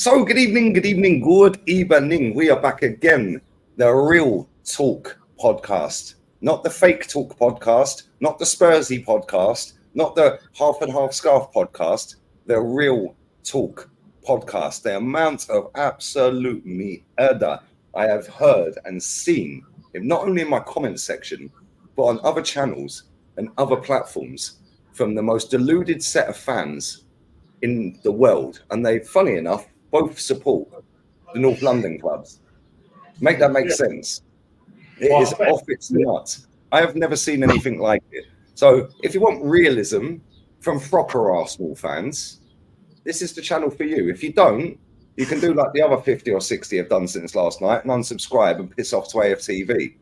So, good evening. We are back again. The Real Talk podcast, not the fake talk podcast, not the Spursy podcast, not the half and half scarf podcast, the Real Talk podcast. The amount of absolute mierda I have heard and seen, not only in my comment section, but on other channels and other platforms from the most deluded set of fans in the world. And they, funny enough, both support the North London clubs. Make that make sense. It is off its nuts. I have never seen anything like it. So if you want realism from proper Arsenal fans, this is the channel for you. If you don't, you can do like the other 50 or 60 have done since last night and unsubscribe and piss off to AFTV.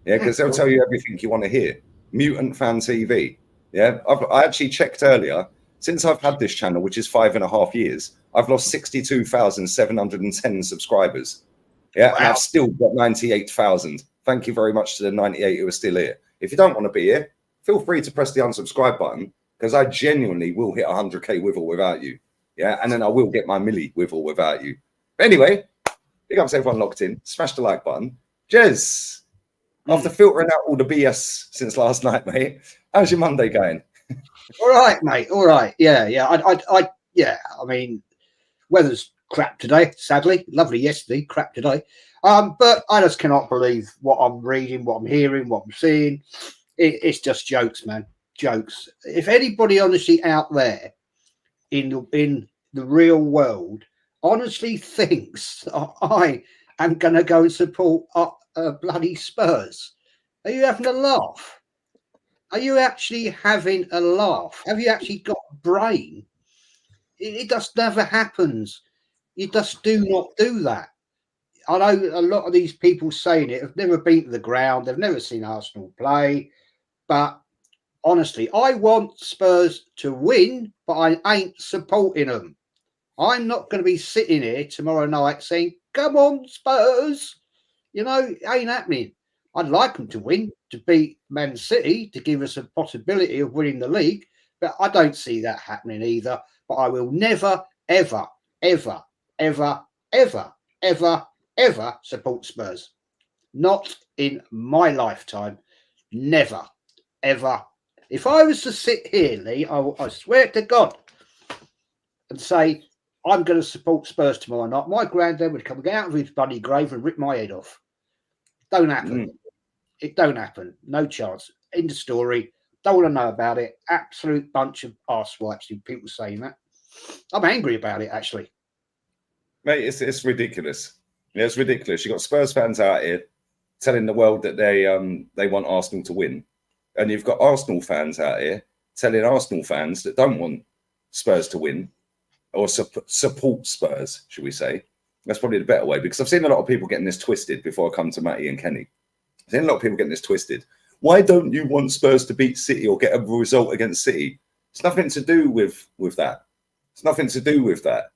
Yeah, because they'll tell you everything you want to hear. Mutant Fan TV. Yeah, I actually checked earlier. Since I've had this channel, which is 5.5 years, I've lost 62,710 subscribers. Yeah, wow. And I've still got 98,000. Thank you very much to the 98 who are still here. If you don't want to be here, feel free to press the unsubscribe button, because I genuinely will hit 100k with or without you. Yeah, and then I will get my milli with or without you. But anyway, big ups everyone locked in. Smash the like button. Jez, after filtering out all the BS since last night, mate, how's your Monday going? All right, mate. All right. Yeah. I mean, weather's crap today, sadly. Lovely yesterday, crap today. But I just cannot believe what I'm reading, what I'm hearing, what I'm seeing. It's just jokes, man. Jokes. If anybody honestly out there in the real world honestly thinks I am going to go and support bloody Spurs, are you having a laugh? Are you actually having a laugh? Have you actually got a brain? It just never happens. You just do not do that. I know a lot of these people saying it have never been to the ground. They've never seen Arsenal play. But honestly, I want Spurs to win, but I ain't supporting them. I'm not going to be sitting here tomorrow night saying, come on, Spurs. You know, it ain't happening. I'd like them to win, to beat Man City, to give us a possibility of winning the league. But I don't see that happening either. But I will never, ever, ever, ever, ever, ever, ever support Spurs. Not in my lifetime. Never, ever. If I was to sit here, Lee, I swear to God, and say, I'm going to support Spurs tomorrow night, my granddad would come out of his bloody grave and rip my head off. Don't happen. It don't happen. No chance. End of story. Don't want to know about it. Absolute bunch of arsewipes. People saying that. I'm angry about it, actually. Mate, it's ridiculous. Yeah, it's ridiculous. You've got Spurs fans out here telling the world that they want Arsenal to win. And you've got Arsenal fans out here telling Arsenal fans that don't want Spurs to win or support Spurs, should we say. That's probably the better way, because I've seen a lot of people getting this twisted before I come to Matty and Kenny. I've seen a lot of people getting this twisted. Why don't you want Spurs to beat City or get a result against City? It's nothing to do with that. It's nothing to do with that.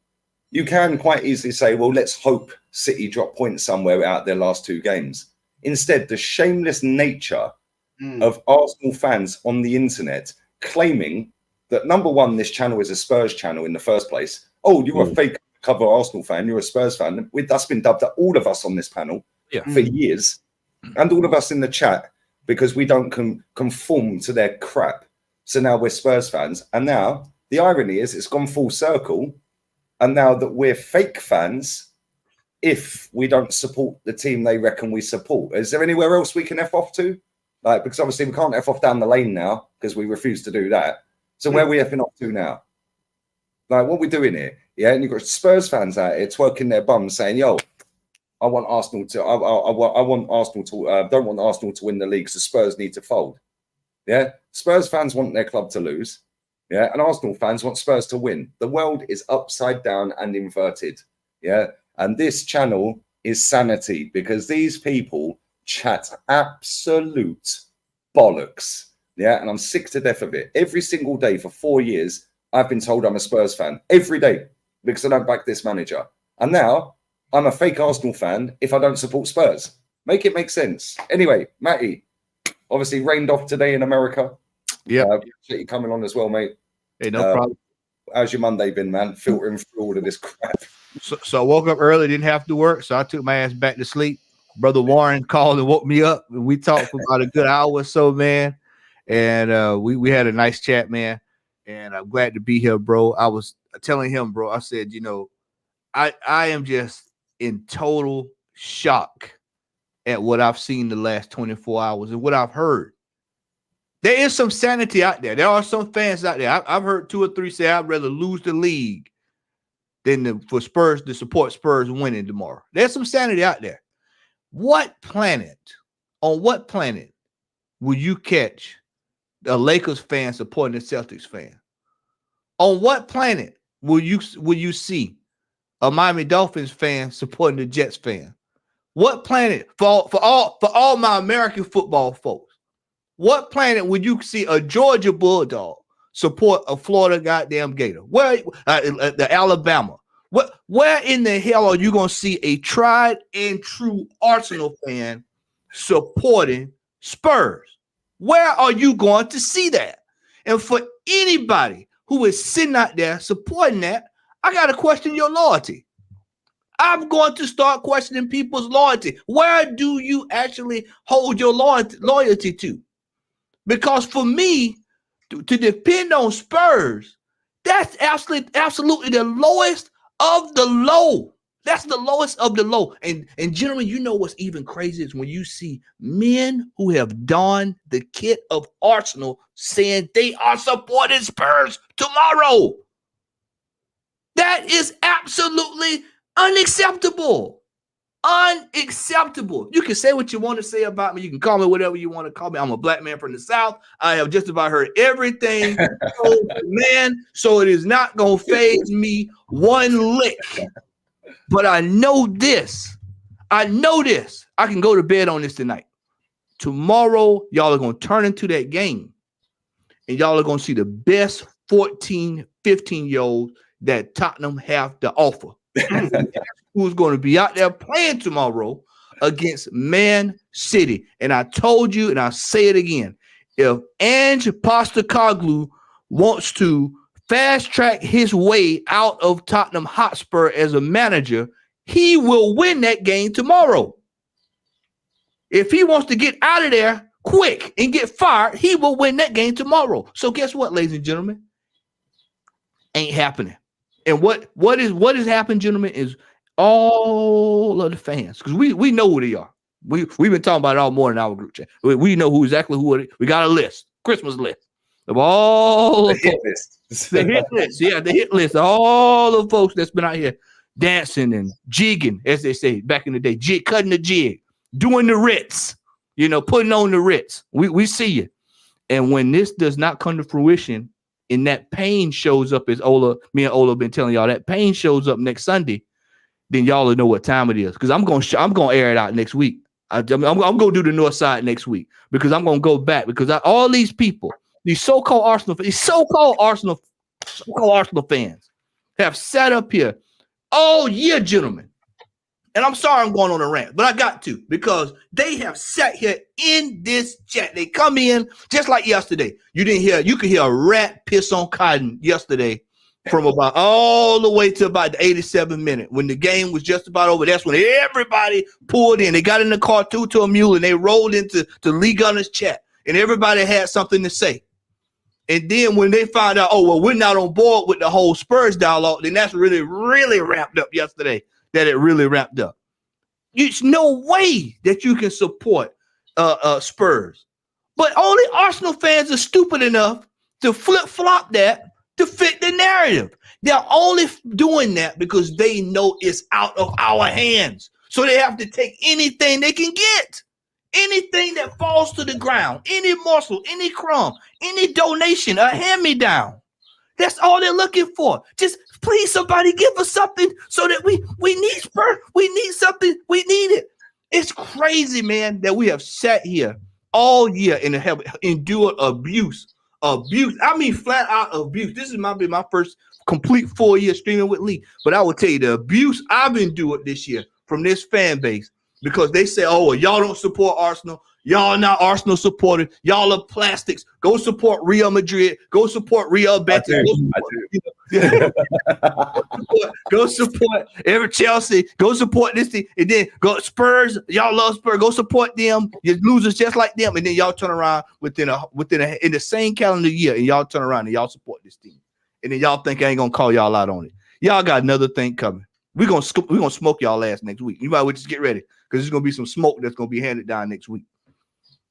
You can quite easily say, well, let's hope City drop points somewhere out their last two games. Instead, the shameless nature of Arsenal fans on the internet claiming that, number one, this channel is a Spurs channel in the first place. Oh, you're a fake cover Arsenal fan, you're a Spurs fan. That's been dubbed at all of us on this panel for years, and all of us in the chat, because we don't conform to their crap. So now we're Spurs fans. And now the irony is it's gone full circle. And now that we're fake fans, if we don't support the team they reckon we support, is there anywhere else we can F off to? Like, because obviously we can't F off down the lane now because we refuse to do that. So where are we Fing off to now? Like, what are we doing here? Yeah, and you've got Spurs fans out here twerking their bums saying, yo, I want Arsenal to, I want Arsenal to, don't want Arsenal to win the league, so Spurs need to fold. Yeah, Spurs fans want their club to lose. Yeah, and Arsenal fans want Spurs to win. The world is upside down and inverted. Yeah, and this channel is sanity, because these people chat absolute bollocks. Yeah, and I'm sick to death of it. Every single day for 4 years, I've been told I'm a Spurs fan. Every day, because I don't back this manager. And now I'm a fake Arsenal fan if I don't support Spurs. Make it make sense. Anyway, Matty, obviously rained off today in America. Yeah, you coming on as well, mate. Hey, no problem. How's your Monday been, man? Filtering through all of this crap. So I woke up early, didn't have to work, so I took my ass back to sleep. Brother Warren called and woke me up, and we talked for about a good hour or so, man. And we had a nice chat, man. And I'm glad to be here, bro. I was telling him, bro, I said, I am just in total shock at what I've seen the last 24 hours and what I've heard. There is some sanity out there. There are some fans out there. I've heard 2 or 3 say I'd rather lose the league than for Spurs to support Spurs winning tomorrow. There's some sanity out there. On what planet will you catch a Lakers fan supporting a Celtics fan? On what planet will you see a Miami Dolphins fan supporting the Jets fan? What planet for all my American football folks? What planet would you see a Georgia Bulldog support a Florida goddamn Gator? Where the Alabama? Where in the hell are you going to see a tried and true Arsenal fan supporting Spurs? Where are you going to see that? And for anybody who is sitting out there supporting that, I got to question your loyalty. I'm going to start questioning people's loyalty. Where do you actually hold your loyalty to? Because for me, to depend on Spurs, that's absolutely the lowest of the low. That's the lowest of the low. And gentlemen, you know what's even crazy is when you see men who have donned the kit of Arsenal saying they are supporting Spurs tomorrow. That is absolutely unacceptable. Unacceptable. You can say what you want to say about me. You can call me whatever you want to call me. I'm a black man from the South. I have just about heard everything. So it is not going to faze me one lick. But I know this. I can go to bed on this tonight. Tomorrow, y'all are going to turn into that game. And y'all are going to see the best 14, 15-year-olds that Tottenham have to offer. Who's going to be out there playing tomorrow against Man City. And I told you, and I'll say it again, if Aint Postecoglou wants to fast track his way out of Tottenham Hotspur as a manager, he will win that game tomorrow. If he wants to get out of there quick and get fired, he will win that game tomorrow. So guess what, ladies and gentlemen? Ain't happening. And what has happened, gentlemen, is all of the fans, because we know who they are. We've been talking about it all morning in our group chat. We know exactly who it is. We got a list, Christmas list of all the hit list. The hit list, yeah, the hit list. All the folks that's been out here dancing and jigging, as they say back in the day, cutting the jig, doing the Ritz, putting on the Ritz. We see you. And when this does not come to fruition, and that pain shows up, as me and Ola have been telling y'all, that pain shows up next Sunday, then y'all will know what time it is. Because I'm gonna air it out next week. I'm gonna do the North Side next week, because I'm gonna go back, because all these people, these so-called Arsenal fans have sat up here all year, gentlemen. And I'm sorry I'm going on a rant, but I got to, because they have sat here in this chat. They come in just like yesterday. You could hear a rat piss on cotton yesterday from about all the way to about the 87th minute when the game was just about over. That's when everybody pulled in. They got in the car to a mule and they rolled into Lee Gunner's chat, and everybody had something to say. And then when they found out, we're not on board with the whole Spurs dialogue, then that's really, really ramped up yesterday. That it really ramped up. There's no way that you can support Spurs. But only Arsenal fans are stupid enough to flip-flop that to fit the narrative. They're only doing that because they know it's out of our hands. So they have to take anything they can get. Anything that falls to the ground, any morsel, any crumb, any donation, a hand-me-down. That's all they're looking for. Just please, somebody give us something so that we need Spurs. We need something. We need it. It's crazy, man, that we have sat here all year and have endured abuse. I mean, flat out abuse. This is my first complete 4 year streaming with Lee. But I will tell you, the abuse I've endured this year from this fan base, because they say, oh, well, y'all don't support Arsenal. Y'all not Arsenal supporters. Y'all are plastics. Go support Real Madrid. Go support Real Betis. Go support every Chelsea. Go support this thing. And then go Spurs. Y'all love Spurs. Go support them. You losers just like them. And then y'all turn around in the same calendar year, and y'all turn around and y'all support this team. And then y'all think I ain't gonna call y'all out on it. Y'all got another thing coming. We're gonna smoke y'all ass next week. You might well just get ready, because there's gonna be some smoke that's gonna be handed down next week.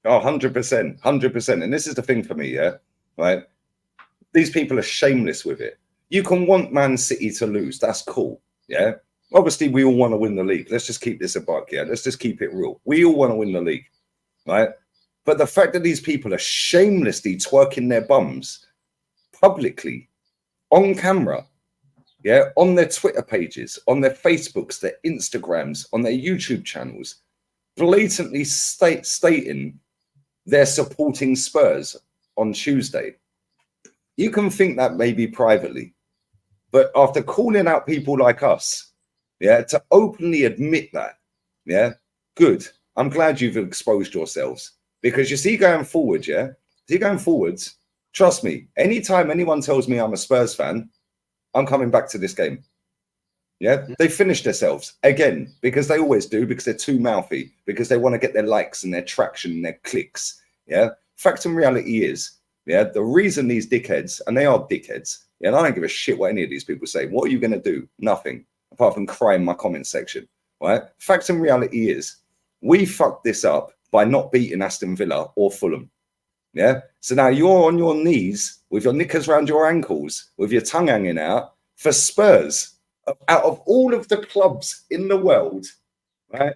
Oh, 100%, 100%. And this is the thing for me, yeah, right? These people are shameless with it. You can want Man City to lose. That's cool, yeah? Obviously, we all want to win the league. Let's just keep this a buck, yeah? Let's just keep it real. We all want to win the league, right? But the fact that these people are shamelessly twerking their bums publicly, on camera, yeah, on their Twitter pages, on their Facebooks, their Instagrams, on their YouTube channels, blatantly stating they're supporting Spurs on Tuesday. You can think that maybe privately, but after calling out people like us, yeah, to openly admit that, yeah, good. I'm glad you've exposed yourselves, because you see, going forward, yeah, going forwards, trust me, anytime anyone tells me I'm a Spurs fan, I'm coming back to this game. Yeah, they finished themselves again, because they always do, because they're too mouthy, because they want to get their likes and their traction and their clicks. Yeah, fact and reality is, yeah, the reason these dickheads, and they are dickheads, yeah, and I don't give a shit what any of these people say. What are you going to do? Nothing, apart from cry in my comment section, right? Fact and reality is, we fucked this up by not beating Aston Villa or Fulham. Yeah, so now you're on your knees with your knickers around your ankles, with your tongue hanging out for Spurs. Out of all of the clubs in the world, right,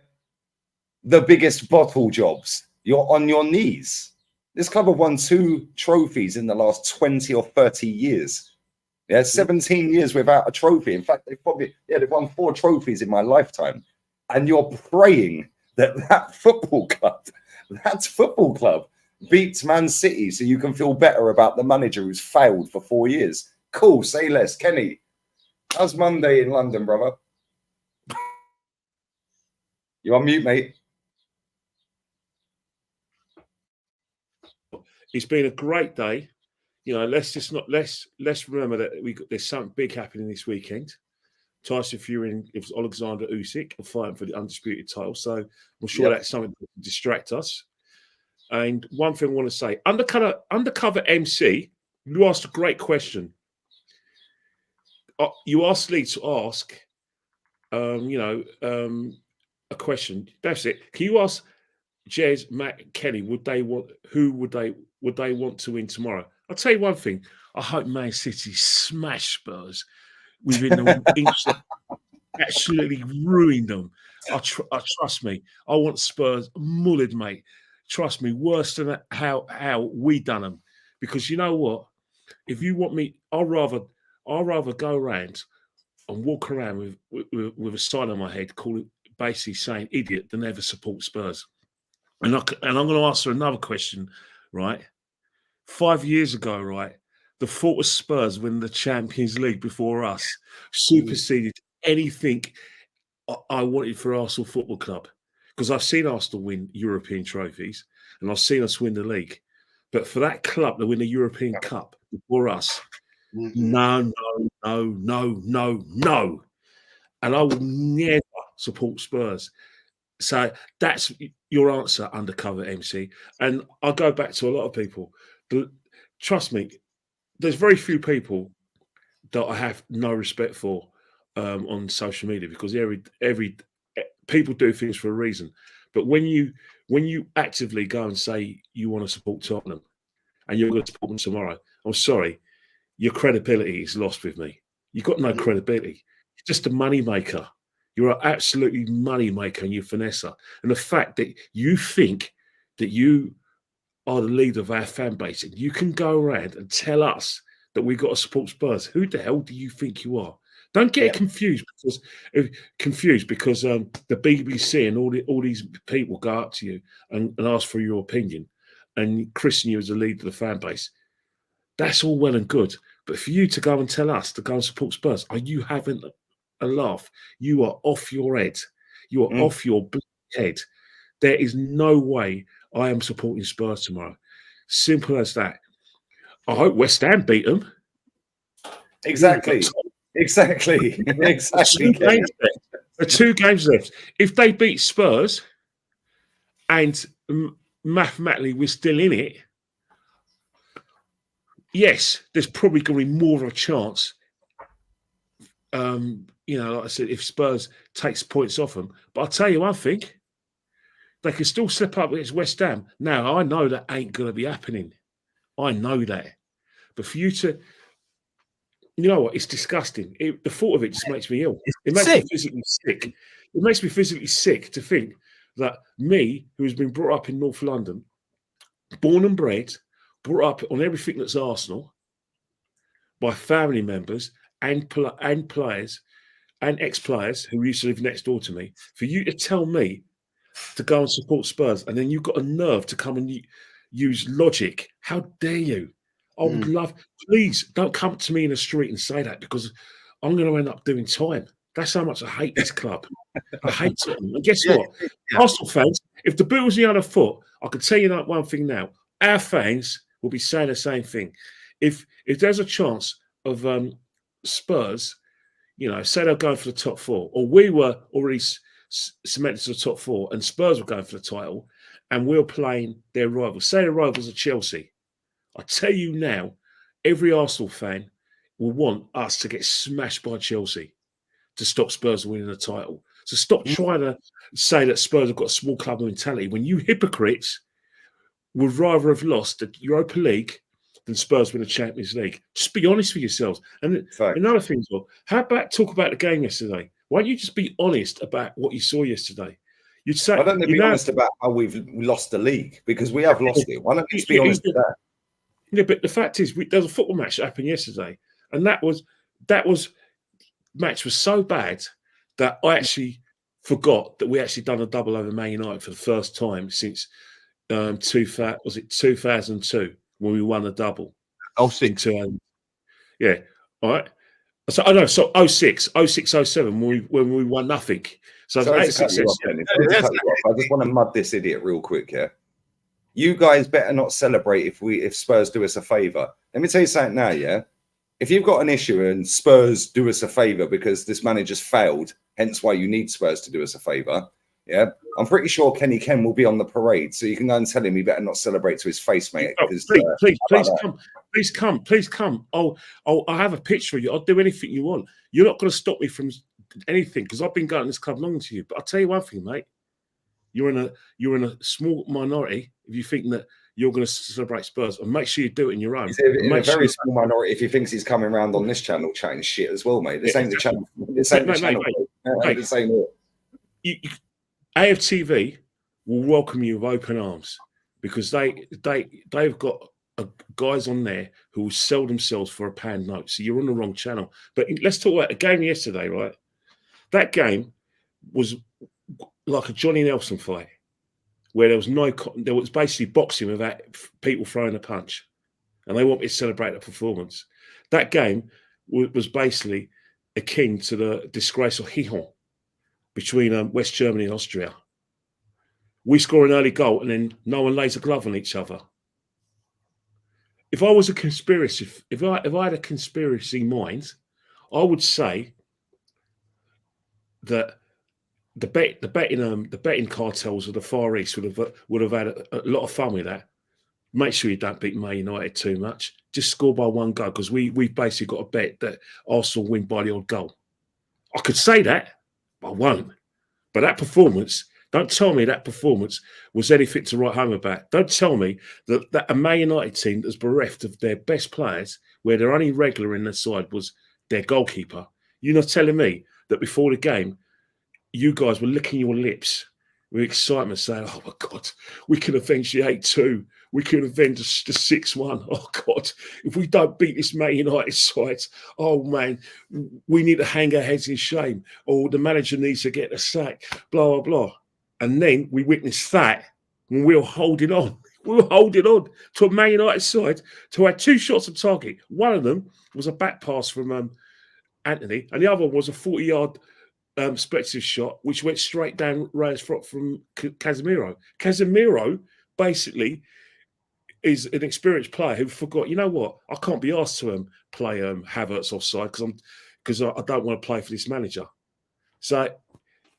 the biggest bottle jobs, you're on your knees. This club have won 2 trophies in the last 20 or 30 years. Yeah, 17 years without a trophy. In fact, they've won 4 trophies in my lifetime. And you're praying that football club beats Man City so you can feel better about the manager who's failed for 4 years. Cool, say less. Kenny, how's Monday in London, brother? You on mute, mate? It's been a great day. You know, let's remember that there's something big happening this weekend. Tyson Fury and Alexander Usyk are fighting for the undisputed title, so I'm sure that's something that can distract us. And one thing I want to say, undercover MC, you asked a great question. You asked Lee to ask, a question. That's it. Can you ask Jez, Matt, Kenny, would they want to win tomorrow? I'll tell you one thing. I hope Man City smash Spurs within an inch. Absolutely ruin them. Trust me. I want Spurs mullered, mate. Trust me, worse than how we done them. Because you know what? If you want me, I'll rather go around and walk around with a sign on my head, basically saying idiot, than ever support Spurs. And I'm going to answer another question, right? 5 years ago, right, the thought of Spurs winning the Champions League before us superseded anything I wanted for Arsenal Football Club. Because I've seen Arsenal win European trophies and I've seen us win the league. But for that club to win the European Cup before us, no. And I would never support Spurs. So that's your answer, undercover MC. And I'll go back to a lot of people. But trust me, there's very few people that I have no respect for on social media, because every people do things for a reason. But when you actively go and say you want to support Tottenham and you're going to support them tomorrow, I'm sorry, your credibility is lost with me. You've got no credibility. You're just a money maker. You're an absolutely money maker and you're finesser. And the fact that you think that you are the leader of our fan base and you can go around and tell us that we've got to support Spurs, who the hell do you think you are? Don't get confused because the BBC and all these people go up to you and ask for your opinion and christen you as a leader of the fan base. That's all well and good. But for you to go and tell us to go and support Spurs, are you having a laugh? You are off your head. You are off your head. There is no way I am supporting Spurs tomorrow. Simple as that. I hope West Ham beat them. Exactly. Exactly. Exactly. The 2 games left. If they beat Spurs and mathematically we're still in it, yes, there's probably going to be more of a chance. Like I said, if Spurs takes points off them. But I'll tell you one thing, they can still slip up against West Ham. Now, I know that ain't going to be happening. I know that. But for you to, you know what, it's disgusting. The thought of it just makes me ill. It makes me physically sick. It makes me physically sick to think that me, who has been brought up in North London, born and bred, brought up on everything that's Arsenal, by family members and players and ex-players who used to live next door to me, for you to tell me to go and support Spurs, and then you've got a nerve to come and use logic. How dare you? I would love, please don't come to me in the street and say that, because I'm going to end up doing time. That's how much I hate this club. I hate it. And guess what? Arsenal fans, if the boot was the other foot, I could tell you that one thing now. Our fans will be saying the same thing. If there's a chance of Spurs, say they're going for the top 4, or we were already cemented to the top 4, and Spurs were going for the title, and we're playing their rivals. Say their rivals are Chelsea. I tell you now, every Arsenal fan will want us to get smashed by Chelsea to stop Spurs winning the title. So stop trying to say that Spurs have got a small club mentality when you hypocrites would rather have lost the Europa League than Spurs win the Champions League. Just be honest with yourselves. And another thing, how about talk about the game yesterday? Why don't you just be honest about what you saw yesterday? You'd say, why don't they be honest about how we've lost the league? Because we have lost it. Why don't you just be honest with that? Yeah, but the fact is, there was a football match that happened yesterday, and that match was so bad that I actually forgot that we actually done a double over Man United for the first time since 2002 when we won a double. 06. Yeah, all right. So I know. So 06, 07 when we won nothing. So I just want to mud this idiot real quick. Yeah, you guys better not celebrate if Spurs do us a favour. Let me tell you something now. Yeah, if you've got an issue and Spurs do us a favour because this manager's failed, hence why you need Spurs to do us a favour. Yeah, I'm pretty sure Kenny Ken will be on the parade, so you can go and tell him he better not celebrate to his face, mate. Please come. I'll have a picture of you. I'll do anything you want. You're not going to stop me from anything because I've been going to this club longer to you. But I'll tell you one thing, mate. You're in a small minority if you think that you're going to celebrate Spurs, and make sure you do it in your own. In a very small minority if he thinks he's coming around on this channel chatting shit as well, mate. This ain't the channel. This ain't the channel. This ain't it. AFTV will welcome you with open arms because they've got guys on there who will sell themselves for £1 note. So you're on the wrong channel. But let's talk about the game yesterday, right? That game was like a Johnny Nelson fight where there was basically boxing without people throwing a punch, and they want me to celebrate the performance. That game was basically akin to the disgrace of Gijón between West Germany and Austria. We score an early goal and then no one lays a glove on each other. If I was a conspiracy, if I had a conspiracy mind, I would say that the betting cartels of the Far East would have had a lot of fun with that. Make sure you don't beat Man United too much. Just score by one goal because we've basically got a bet that Arsenal win by the odd goal. I could say that, but I won't. But that performance, don't tell me that performance was anything to write home about. Don't tell me that a Man United team that's bereft of their best players, where their only regular in their side was their goalkeeper. You're not telling me that before the game, you guys were licking your lips with excitement saying, oh my God, we can avenge the 8-2. We can avenge the 6-1. Oh God, if we don't beat this Man United side, oh man, we need to hang our heads in shame. Or the manager needs to get a sack, blah, blah, blah. And then we witnessed that when we were holding on. We were holding on to a Man United side to have 2 shots on target. One of them was a back pass from Anthony, and the other was a 40-yard speculative shot, which went straight down Reyes' throat from Casemiro. Casemiro basically is an experienced player who forgot, you know what, I can't be asked to play Havertz offside because I don't want to play for this manager. So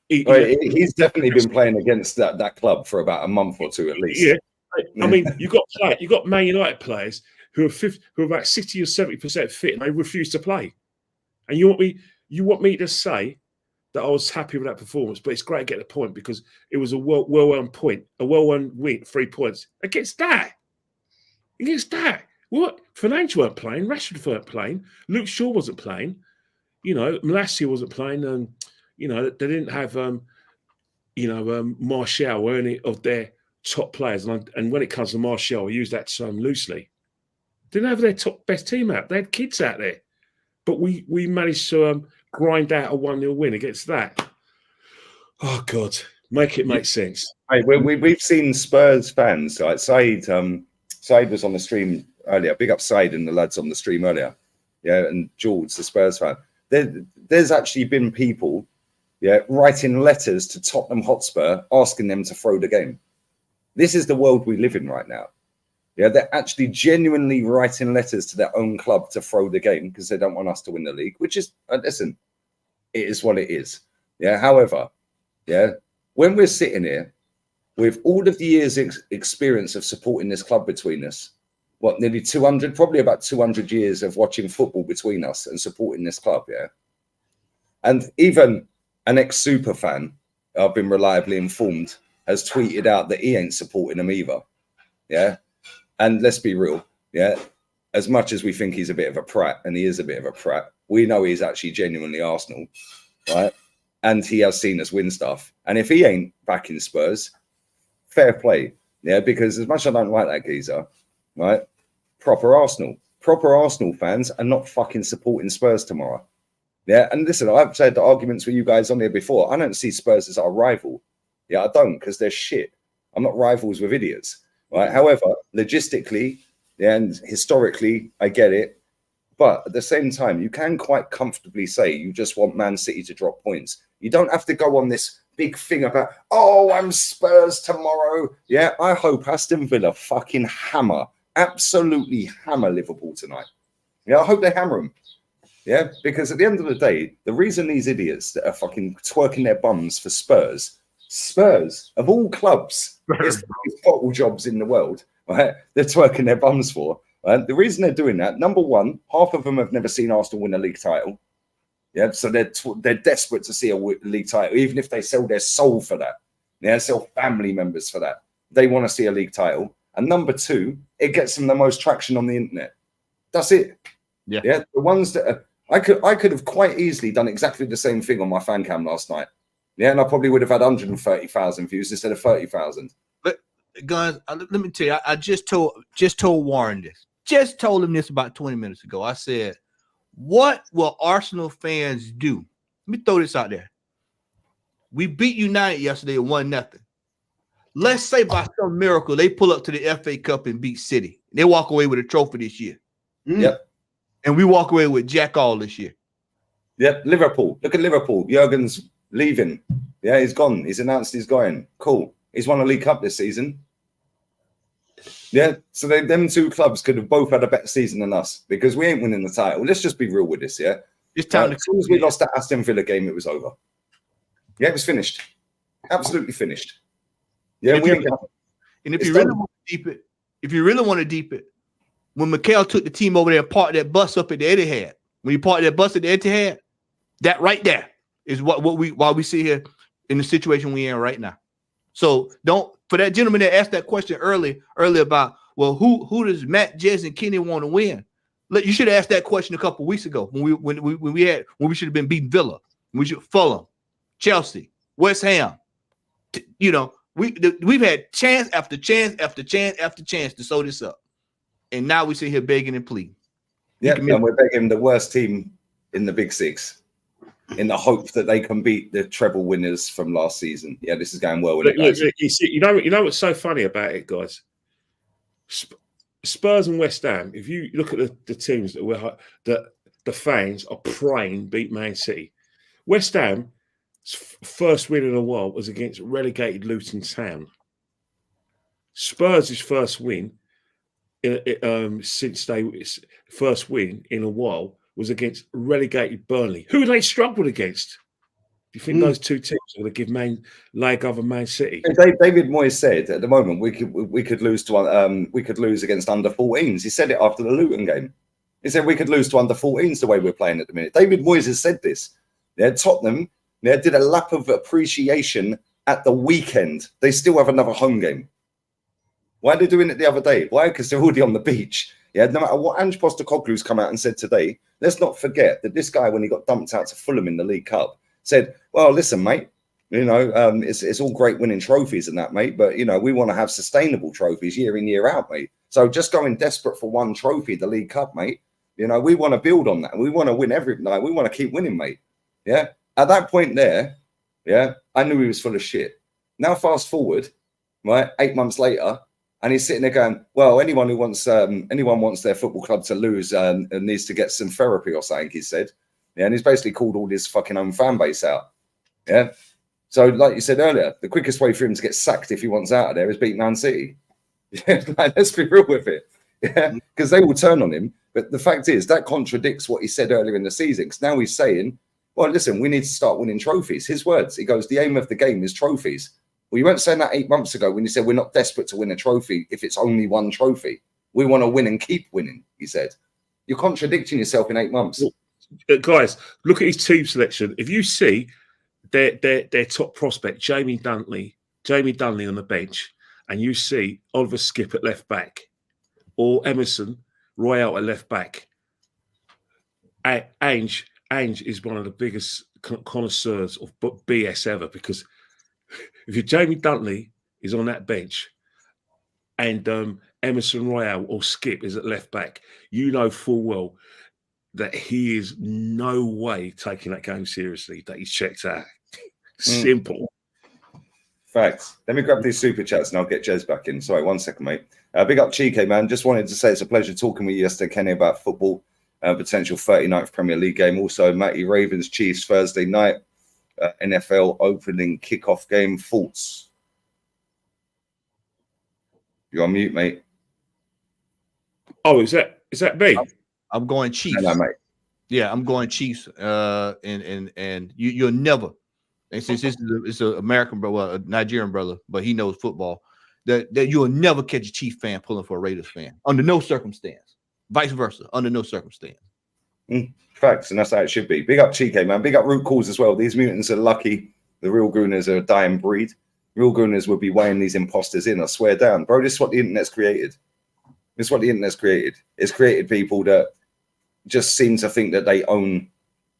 he's definitely been playing against that club for about a month or two at least. Yeah, I mean, you got Man United players who are about 60 or 70% fit, and they refuse to play. And you want me to say that I was happy with that performance, but it's great to get the point because it was a well-won point, a well-won win, 3 points against that. What? Fernandes weren't playing, Rashford weren't playing, Luke Shaw wasn't playing, Malacia wasn't playing, and they didn't have Martial or any of their top players. And when it comes to Martial, I use that term loosely. Didn't have their best team out. They had kids out there, but we managed to grind out a 1-0 win against that. Oh God, make it make sense. Hey, we've seen Spurs fans. Like Said was on the stream earlier. Big up Said and the lads on the stream earlier. Yeah, and George, the Spurs fan. There's actually been people, writing letters to Tottenham Hotspur asking them to throw the game. This is the world we live in right now. Yeah, they're actually genuinely writing letters to their own club to throw the game because they don't want us to win the league, which is, listen, it is what it is. Yeah, however, when we're sitting here with all of the years' experience of supporting this club between us, nearly 200, probably about 200 years of watching football between us and supporting this club, and even an ex-super fan, I've been reliably informed, has tweeted out that he ain't supporting them either. Yeah. And let's be real. Yeah. As much as we think he's a bit of a prat, and he is a bit of a prat, we know he's actually genuinely Arsenal. Right. And he has seen us win stuff. And if he ain't back in Spurs, fair play. Yeah. Because as much as I don't like that geezer, right? Proper Arsenal fans are not fucking supporting Spurs tomorrow. Yeah. And listen, I've said the arguments with you guys on here before. I don't see Spurs as our rival. Yeah, I don't, because they're shit. I'm not rivals with idiots. Right. However, logistically and historically, I get it. But at the same time, you can quite comfortably say you just want Man City to drop points. You don't have to go on this big thing about, I'm Spurs tomorrow. Yeah, I hope Aston Villa fucking absolutely hammer Liverpool tonight. Yeah, I hope they hammer them. Yeah, because at the end of the day, the reason these idiots that are fucking twerking their bums for Spurs of all clubs, is bottle jobs in the world, right? They're twerking their bums for. Right? The reason they're doing that, number one, half of them have never seen Arsenal win a league title. Yeah, so they're desperate to see a league title, even if they sell their soul for that. Yeah, sell family members for that. They want to see a league title. And number two, it gets them the most traction on the internet. That's it. Yeah. The ones that I could have quite easily done exactly the same thing on my fan cam last night. Yeah, and I probably would have had 130,000 views instead of 30,000. But guys, let me tell you, I just told Warren this. Just told him this about 20 minutes ago. I said, what will Arsenal fans do? Let me throw this out there. We beat United yesterday 1-0. Let's say by some miracle they pull up to the FA Cup and beat City. They walk away with a trophy this year. Yep. And we walk away with Jack all this year. Yep. Liverpool. Look at Liverpool. Jurgen's leaving. Yeah, he's gone. He's announced he's going. Cool. He's won a League Cup this season. Yeah, so them two clubs could have both had a better season than us because we ain't winning the title. Let's just be real with this, yeah? As soon as we lost that Aston Villa game, it was over. Yeah, it was finished. Absolutely finished. Yeah, if you really want to deep it, when Mikel took the team over there and parked that bus up at the Etihad, when you parked that bus at the Etihad, that right there is why we sit here in the situation we're in right now. So for that gentleman that asked that question earlier about, well, who does Matt, Jez, and Kenny want to win? You should have asked that question a couple of weeks ago when we should have been beating Villa, Fulham, Chelsea, West Ham. We've had chance after chance after chance after chance to sew this up, and now we sit here begging and pleading. Yeah, and we're begging the worst team in the Big Six in the hope that they can beat the treble winners from last season. Yeah, this is going well. Look, you know what's so funny about it, guys? Spurs and West Ham. If you look at the teams that the fans are praying beat Man City. West Ham first win in a while was against relegated Luton Town. Spurs' first win since first win in a while was against relegated Burnley, who they struggled against. Do you think those two teams are going to give leg over Man City? David Moyes said at the moment we could lose against under 14s. He said it after the Luton game. He said we could lose to under 14s the way we're playing at the minute. David Moyes has said this. Yeah, Tottenham did a lap of appreciation at the weekend. They still have another home game. Why are they doing it the other day? Why? Because they're already on the beach. Yeah, no matter what Ange Postecoglou's come out and said today, let's not forget that this guy, when he got dumped out to Fulham in the League Cup, said, well, listen, mate, it's all great winning trophies and that, mate, but, we want to have sustainable trophies year in, year out, mate. So just going desperate for one trophy, the League Cup, mate, we want to build on that. We want to win every night. We want to keep winning, mate. Yeah. At that point there, yeah, I knew he was full of shit. Now, fast forward, right, 8 months later, and he's sitting there going, well, anyone wants their football club to lose and needs to get some therapy or something, he said. Yeah, and he's basically called all his fucking own fan base out. Yeah. So, like you said earlier, the quickest way for him to get sacked if he wants out of there is beat Man City. Yeah, let's be real with it. Yeah, because they will turn on him. But the fact is, that contradicts what he said earlier in the season. Because now he's saying, well, listen, we need to start winning trophies. His words. He goes, the aim of the game is trophies. Well, you weren't saying that 8 months ago when you said we're not desperate to win a trophy if it's only one trophy. We want to win and keep winning, he said. You're contradicting yourself in 8 months. Guys, look at his team selection. If you see their top prospect, Jamie Dunley on the bench, and you see Oliver Skip at left back or Emerson Royale at left back, Aint is one of the biggest connoisseurs of BS ever, because if you're Jamie Dunley is on that bench and Emerson Royale or Skip is at left back, you know full well that he is no way taking that game seriously, that he's checked out. Simple. Facts. Let me grab these super chats and I'll get Jez back in. Sorry, 1 second, mate. Big up Chike, man. Just wanted to say it's a pleasure talking with you yesterday, Kenny, about football, potential 39th Premier League game. Also, Matty Ravens Chiefs Thursday night, NFL opening kickoff game. Thoughts? You're on mute, mate. Oh, is that me? I'm going Chiefs. No, mate. Yeah, I'm going Chiefs. And you'll never. And since it's an American brother, well, a Nigerian brother, but he knows football, that you'll never catch a Chiefs fan pulling for a Raiders fan under no circumstance. Vice versa, under no circumstance. Facts, and that's how it should be. Big up Chike, man. Big up Root Calls as well. These mutants are lucky. The real gooners are a dying breed. Real gooners will be weighing these imposters in, I swear down. Bro, this is what the internet's created. This is what the internet's created. It's created people that just seem to think that they own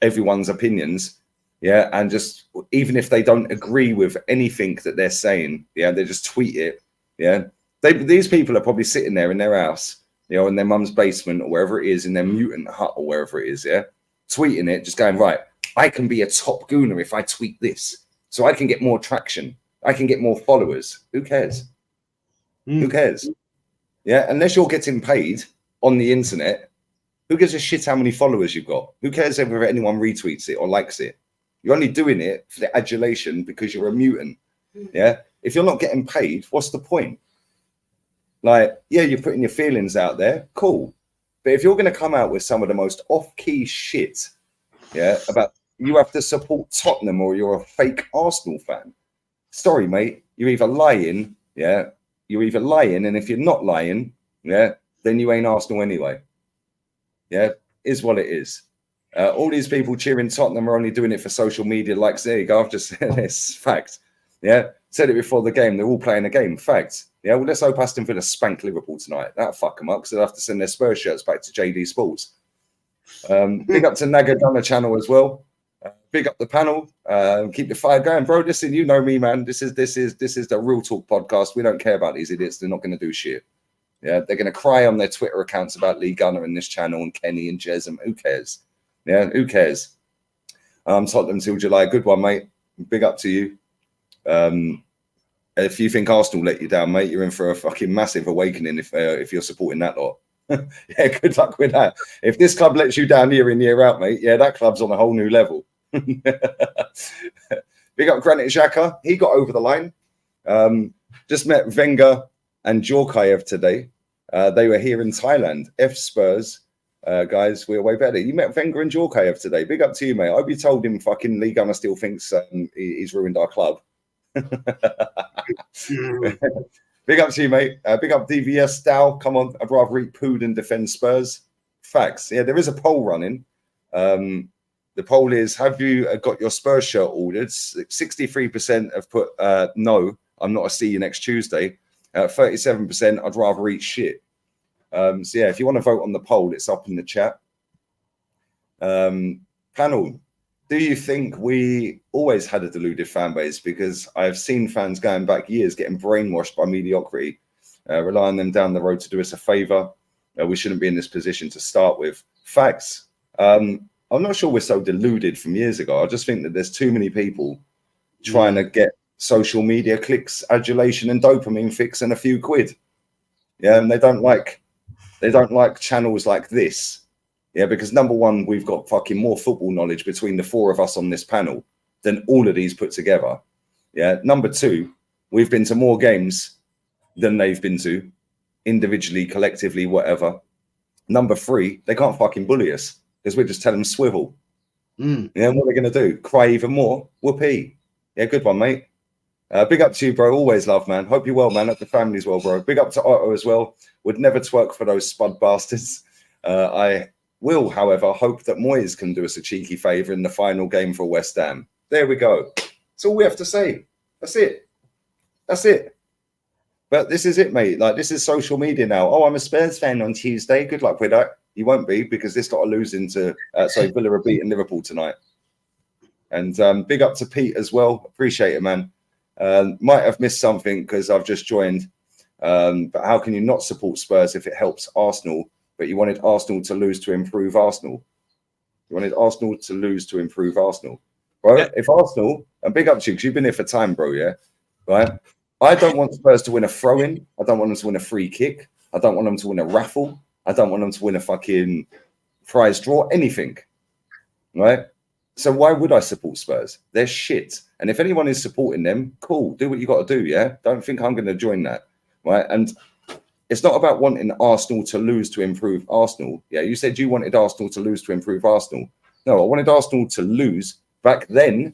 everyone's opinions. Yeah, and just even if they don't agree with anything that they're saying, yeah, they just tweet it. Yeah, these people are probably sitting there in their house, in their mum's basement or wherever it is, in their mutant hut or wherever it is, yeah, tweeting it, just going, right, I can be a top gooner if I tweet this, so I can get more traction, I can get more followers. Who cares? Who cares? Yeah, unless you're getting paid on the internet, who gives a shit how many followers you've got? Who cares if anyone retweets it or likes it? You're only doing it for the adulation because you're a mutant. Yeah. If you're not getting paid, what's the point? Like, yeah, you're putting your feelings out there. Cool. But if you're going to come out with some of the most off-key shit, yeah, about you have to support Tottenham or you're a fake Arsenal fan. Sorry, mate. You're either lying. Yeah. You're either lying. And if you're not lying, yeah, then you ain't Arsenal anyway. Yeah. Is what it is. All these people cheering Tottenham are only doing it for social media likes. There you go. I've just said this. Fact. Yeah. Said it before the game. They're all playing a game. Fact. Yeah. Well, let's hope Aston Villa spank Liverpool tonight. That'll fuck them up because they'll have to send their Spurs shirts back to JD Sports. Big up to Naga Gunner channel as well. Big up the panel. Keep the fire going, bro. Listen, you know me, man. This is the Real Talk podcast. We don't care about these idiots. They're not going to do shit. Yeah. They're going to cry on their Twitter accounts about Lee Gunner and this channel and Kenny and Jez. Who cares? Yeah, who cares? Tottenham till July. Good one, mate. Big up to you. If you think Arsenal let you down, mate, you're in for a fucking massive awakening if you're supporting that lot. Yeah, good luck with that. If this club lets you down year in, year out, mate, yeah, that club's on a whole new level. Big up Granit Xhaka. He got over the line. Just met Wenger and Djorkaeff today. They were here in Thailand. F Spurs. Guys, we're way better. You met Wenger and Djorkaeff today. Big up to you, mate. I hope you told him fucking Lee Gunner still thinks he's ruined our club. Big up to you, mate. Big up DVS Dow. Come on, I'd rather eat poo than defend Spurs. Facts. Yeah, there is a poll running. The poll is: have you got your Spurs shirt ordered? 63% have put no. I'm not. See you next Tuesday. 37%. I'd rather eat shit. So yeah, if you want to vote on the poll, it's up in the chat. Panel. Do you think we always had a deluded fan base? Because I've seen fans going back years getting brainwashed by mediocrity, relying on them down the road to do us a favour. We shouldn't be in this position to start with. Facts. I'm not sure we're so deluded from years ago. I just think that there's too many people trying to get social media clicks, adulation, and dopamine fix and a few quid. Yeah, and they don't like channels like this. Yeah, because number one, we've got fucking more football knowledge between the four of us on this panel than all of these put together. Yeah. Number two, we've been to more games than they've been to, individually, collectively, whatever. Number three, they can't fucking bully us because we just tell them swivel. Yeah, and what are they going to do? Cry even more? Whoopee. Yeah, good one, mate. Big up to you, bro. Always love, man. Hope you're well, man. Hope the family's well, bro. Big up to Otto as well. Would never twerk for those spud bastards. I will, however, hope that Moyes can do us a cheeky favour in the final game for West Ham. There we go. That's all we have to say. That's it. That's it. But this is it, mate. Like, this is social media now. Oh, I'm a Spurs fan on Tuesday. Good luck with that. You won't be, because this got to lose into Villa are beating Liverpool tonight. And big up to Pete as well. Appreciate it, man. Might have missed something because I've just joined. But how can you not support Spurs if it helps Arsenal? But you wanted Arsenal to lose to improve Arsenal. You wanted Arsenal to lose to improve Arsenal. Right? Yeah. If Arsenal, and big up to you, because you've been here for time, bro, yeah? Right? I don't want Spurs to win a throw-in. I don't want them to win a free kick. I don't want them to win a raffle. I don't want them to win a fucking prize draw, anything. Right? So why would I support Spurs? They're shit. And if anyone is supporting them, cool. Do what you got to do, yeah? Don't think I'm going to join that. Right? And it's not about wanting Arsenal to lose to improve Arsenal. Yeah, you said you wanted Arsenal to lose to improve Arsenal. No, I wanted Arsenal to lose back then.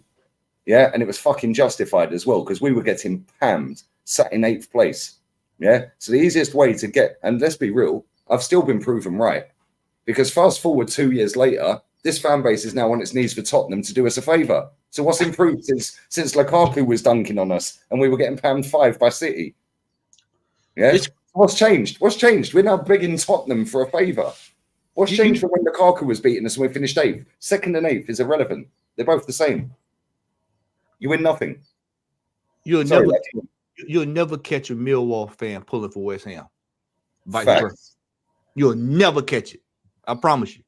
Yeah, and it was fucking justified as well because we were getting pammed, sat in 8th place. Yeah, so the easiest way to get, and let's be real, I've still been proven right because fast forward 2 years later, this fan base is now on its knees for Tottenham to do us a favour. So what's improved since Lukaku was dunking on us and we were getting pammed 5 by City? Yeah. What's changed? What's changed? We're now begging Tottenham for a favour. What's changed from when Lukaku was beating us and we finished 8th? 2nd and 8th is irrelevant. They're both the same. You win nothing. You'll never catch a Millwall fan pulling for West Ham. Vice versa. You'll never catch it. I promise you.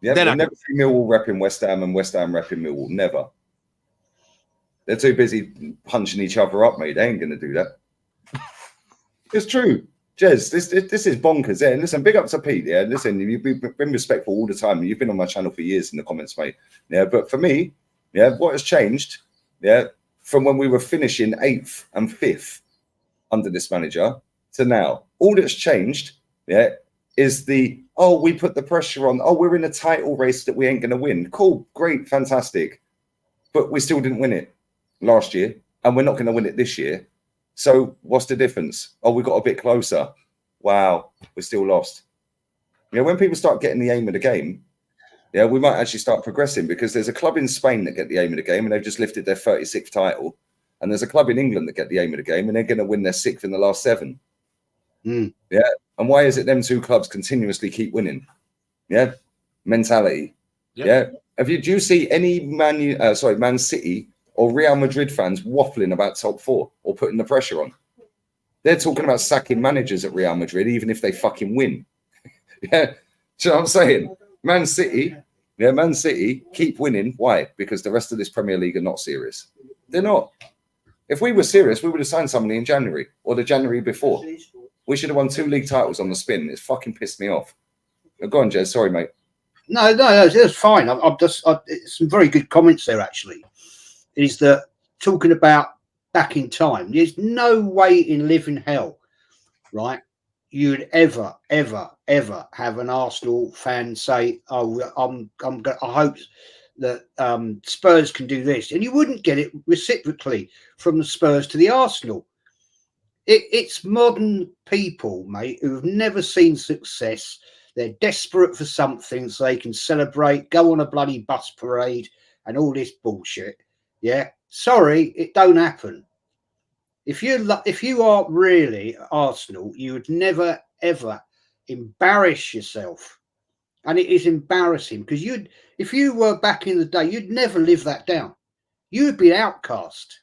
Yeah, you'll never see Millwall repping West Ham and West Ham repping Millwall. Never. They're too busy punching each other up, mate. They ain't going to do that. It's true. Jez, this is bonkers. Yeah, listen, big up to Pete. Yeah, listen, you've been respectful all the time. You've been on my channel for years in the comments, mate. Yeah, but for me, yeah, what has changed? Yeah, from when we were finishing 8th and 5th under this manager to now, all that's changed, yeah, is we put the pressure on. Oh, we're in a title race that we ain't going to win. Cool, great, fantastic, but we still didn't win it last year, and we're not going to win it this year. So what's the difference? Oh, we got a bit closer. Wow, we still lost. You know, when people start getting the aim of the game, yeah, we might actually start progressing because there's a club in Spain that get the aim of the game and they've just lifted their 36th title. And there's a club in England that get the aim of the game and they're going to win their 6th in the last 7. Yeah. And why is it them two clubs continuously keep winning? Yeah. Mentality. Yeah. Do you see any Man City or Real Madrid fans waffling about top 4 or putting the pressure on? They're talking about sacking managers at Real Madrid, even if they fucking win. Yeah. Do you know what I'm saying? Man City keep winning. Why? Because the rest of this Premier League are not serious. They're not. If we were serious, we would have signed somebody in January or the January before. We should have won 2 league titles on the spin. It's fucking pissed me off. Go on, Jez. Sorry, mate. No, it's fine. I've just some very good comments there, actually. Is that talking about back in time, there's no way in living hell, right, you'd ever have an Arsenal fan say, "Oh, I hope that Spurs can do this," and you wouldn't get it reciprocally from the Spurs to the Arsenal. It's modern people, mate, who have never seen success. They're desperate for something so they can celebrate, go on a bloody bus parade, and all this bullshit. Yeah, sorry, it don't happen. If you are really Arsenal, you would never ever embarrass yourself, and it is embarrassing because if you were back in the day, you'd never live that down. You'd be outcast.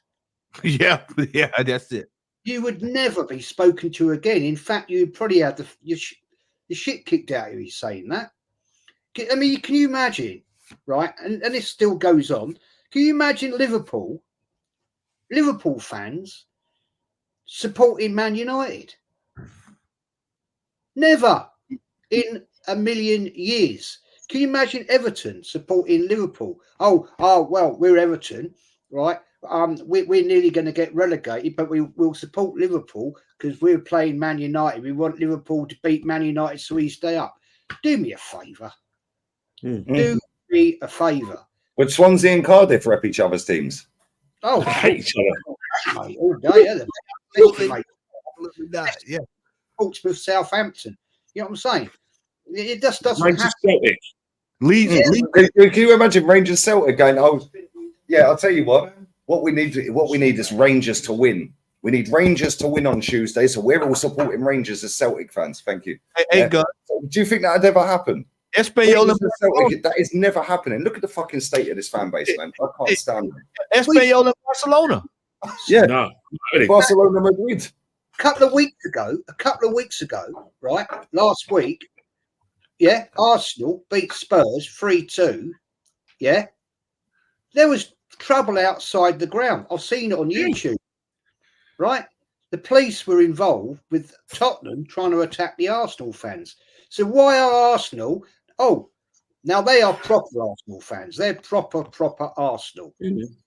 Yeah, that's it. You would never be spoken to again. In fact, you'd probably have the shit kicked out of you saying that. I mean, can you imagine, right? And this still goes on. Can you imagine Liverpool fans supporting Man United? Never in a million years. Can you imagine Everton supporting Liverpool? Oh, well, we're Everton, right? We're nearly going to get relegated, but we'll support Liverpool because we're playing Man United. We want Liverpool to beat Man United so we stay up. Do me a favour. Do me a favour. Would Swansea and Cardiff rep each other's teams? Oh, I hate each other. mate, all day. Yeah. Portsmouth, Southampton. You know what I'm saying? It just doesn't Rangers happen. Celtic. Can you imagine Rangers Celtic going, "Oh, yeah, I'll tell you what we need is Rangers to win. We need Rangers to win on Tuesday, so we're all supporting Rangers as Celtic fans." Thank you. Hey, God. Do you think that'd ever happen? Espanol, That is never happening. Look at the fucking state of this fan base, man. I can't stand it. Espanol and Barcelona. Yeah, No, really. Barcelona, Madrid. A couple of weeks ago, right? Last week, yeah, Arsenal beat Spurs 3-2. Yeah, there was trouble outside the ground. I've seen it on YouTube. Right, the police were involved with Tottenham trying to attack the Arsenal fans. So why are Arsenal? Oh, now they are proper Arsenal fans. They're proper Arsenal.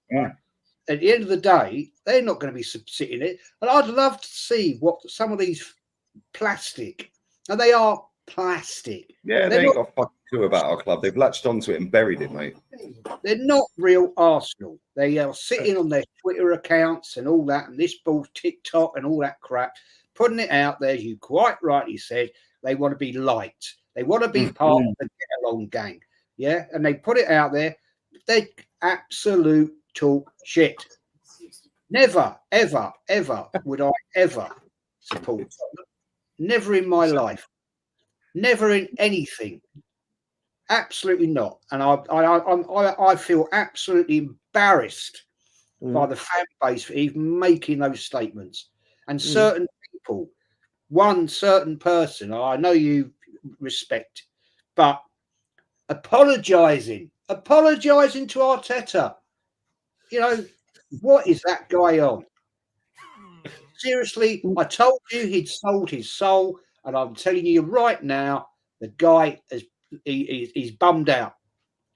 Yeah. At the end of the day, they're not going to be sitting it. And I'd love to see what some of these plastic, and they are plastic. Yeah, they ain't got a fucking clue about our club. They've latched onto it and buried it, mate. They're not real Arsenal. They are sitting on their Twitter accounts and all that, and this ball TikTok and all that crap, putting it out there. As you quite rightly said, they want to be liked. They want to be part of the get along gang. Yeah, and they put it out there. They absolute talk shit. Never, ever would I ever support Tottenham. Never in my life. Never in anything. Absolutely not. And I feel absolutely embarrassed by the fan base for even making those statements. And certain people, one certain person, I know you respect, but apologising to Arteta. You know, what is that guy on? Seriously, I told you he'd sold his soul, and I'm telling you right now, the guy he's bummed out.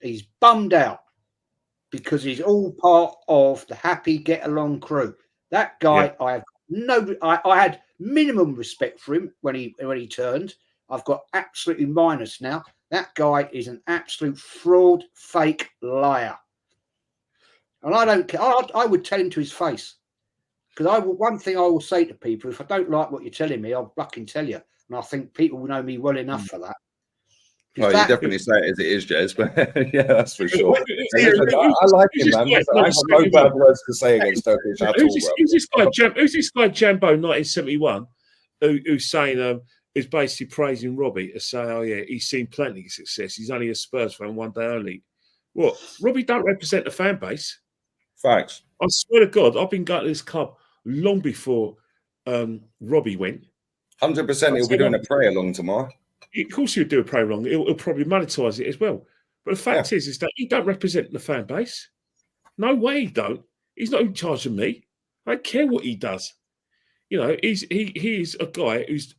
He's bummed out because he's all part of the happy get along crew. That guy, I had minimum respect for him when he turned. I've got absolutely minus now. That guy is an absolute fraud, fake liar. And I don't care. I would tell him to his face. Because one thing I will say to people, if I don't like what you're telling me, I'll fucking tell you. And I think people will know me well enough for that. Well, you definitely say it as it is, Jez, but yeah, that's for sure. I like him, man. I have no bad words to say against Turkish at all. Who's this guy, Jambo 1971, who's saying, is basically praising Robbie to say, oh, yeah, he's seen plenty of success. He's only a Spurs fan one day only. What? Robbie don't represent the fan base. Facts. I swear to God, I've been going to this club long before Robbie went. 100% he'll be doing a prayer along tomorrow. Of course he'll do a prayer along. He'll probably monetize it as well. But the fact is that he don't represent the fan base. No way he don't. He's not in charge of me. I don't care what he does. You know, he is a guy who's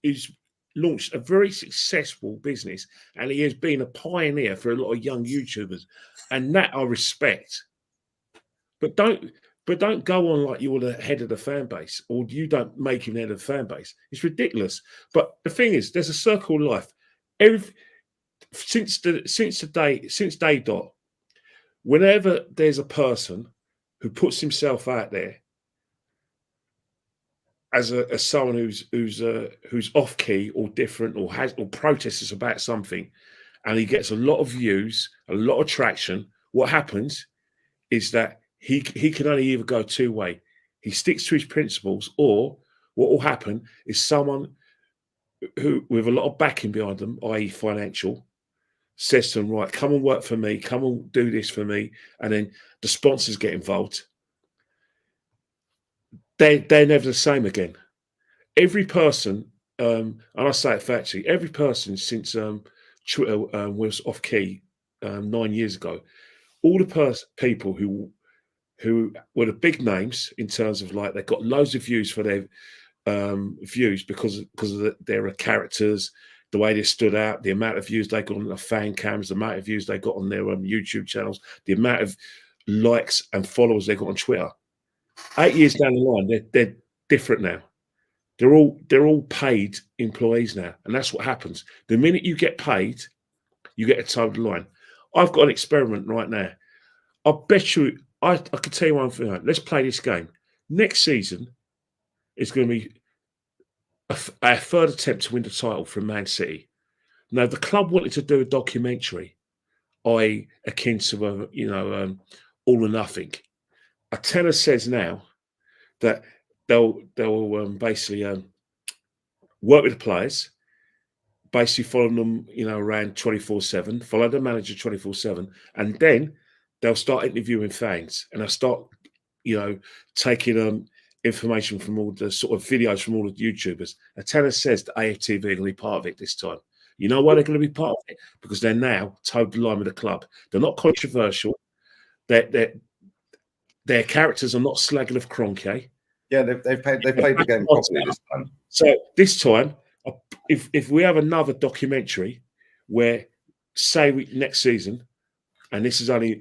launched a very successful business, and he has been a pioneer for a lot of young YouTubers, and that I respect. But don't but don't go on like you're the head of the fan base, or you don't make him the head of the fan base. It's ridiculous. But the thing is, there's a circle of life. Since day dot, whenever there's a person who puts himself out there as someone who's off key or different or protests about something, and he gets a lot of views, a lot of traction, what happens is that he can only either go two way. He sticks to his principles, or what will happen is someone who with a lot of backing behind them, i.e. financial, says to them, right, come and work for me, come and do this for me, and then the sponsors get involved. They're never the same again. Every person, and I say it factually, every person since Twitter was off key 9 years ago, all the people who were the big names in terms of like they got loads of views for their views because of their characters, the way they stood out, the amount of views they got on the fan cams, the amount of views they got on their YouTube channels, the amount of likes and followers they got on Twitter. 8 years down the line, they're different now. They're all paid employees now, and that's what happens. The minute you get paid, you get a total line. I've got an experiment right now. I bet you, I could tell you one thing. Let's play this game. Next season is going to be a third attempt to win the title from Man City. Now, the club wanted to do a documentary, i.e., akin to All or Nothing. A tenor says now that they'll basically work with the players, basically follow them, around 24/7, follow the manager 24/7, and then they'll start interviewing fans, and they'll start, taking information from all the sort of videos from all the YouTubers. A tenor says that AFTV are going to be part of it this time. You know why they're going to be part of it? Because they're now totally aligned with the club. They're not controversial. Their characters are not slagging of Kroenke. Yeah, they've played the game properly this time. So this time, if we have another documentary where, say, next season, and this is only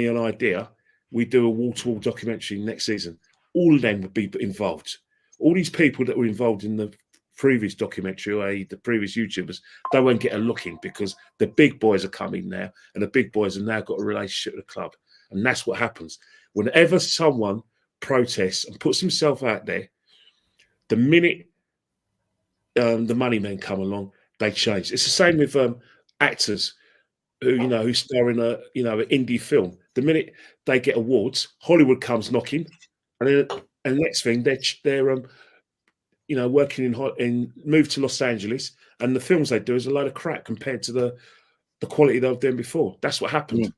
an idea, we do a wall-to-wall documentary next season, all of them would be involved. All these people that were involved in the previous documentary, i.e. the previous YouTubers, they won't get a look in because the big boys are coming now, and the big boys have now got a relationship with the club. And that's what happens. Whenever someone protests and puts himself out there, the minute the money men come along, they change. It's the same with actors who star in an indie film. The minute they get awards, Hollywood comes knocking, and the next thing they're working in move to Los Angeles, and the films they do is a load of crap compared to the quality they were doing before. That's what happened.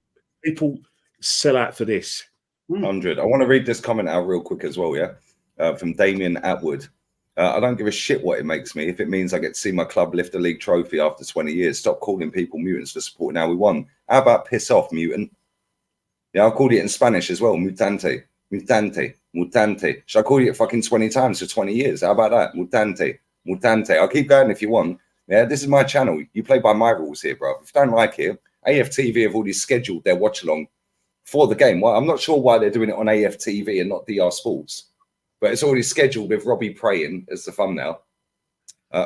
People sell out for this. 100. I want to read this comment out real quick as well, from Damien Atwood. I don't give a shit what it makes me if it means I get to see my club lift a league trophy after 20 years. Stop calling people mutants for supporting how we won. How about piss off, mutant? Yeah, I called it in Spanish as well. Mutante, mutante, mutante. Should I call you it fucking 20 times for 20 years? How about that? Mutante, mutante. I'll keep going if you want. Yeah, this is my channel. You play by my rules here, bro. If you don't like it, AFTV have already scheduled their watch along for the game. Well, I'm not sure why they're doing it on AFTV and not DR Sports, but it's already scheduled with Robbie praying as the thumbnail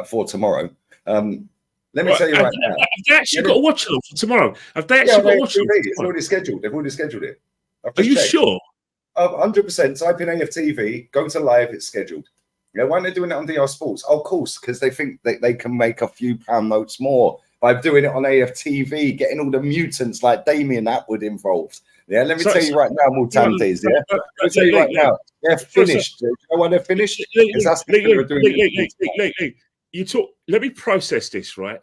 for tomorrow. Let me tell you right now. Have they actually got a watch along for tomorrow? Have they actually got a watch along? It's already scheduled. They've already scheduled it. Are you sure? 100%. Type in AFTV, go to live, it's scheduled. Yeah, why aren't they doing it on DR Sports? Oh, of course, because they think they can make a few pound notes more by doing it on AFTV, getting all the mutants like Damien Atwood involved. Yeah, let me tell you right now, Mutantes. Yeah, let me tell you right now, they're finished. Do you know why they're finished? You talk. Let me process this, right?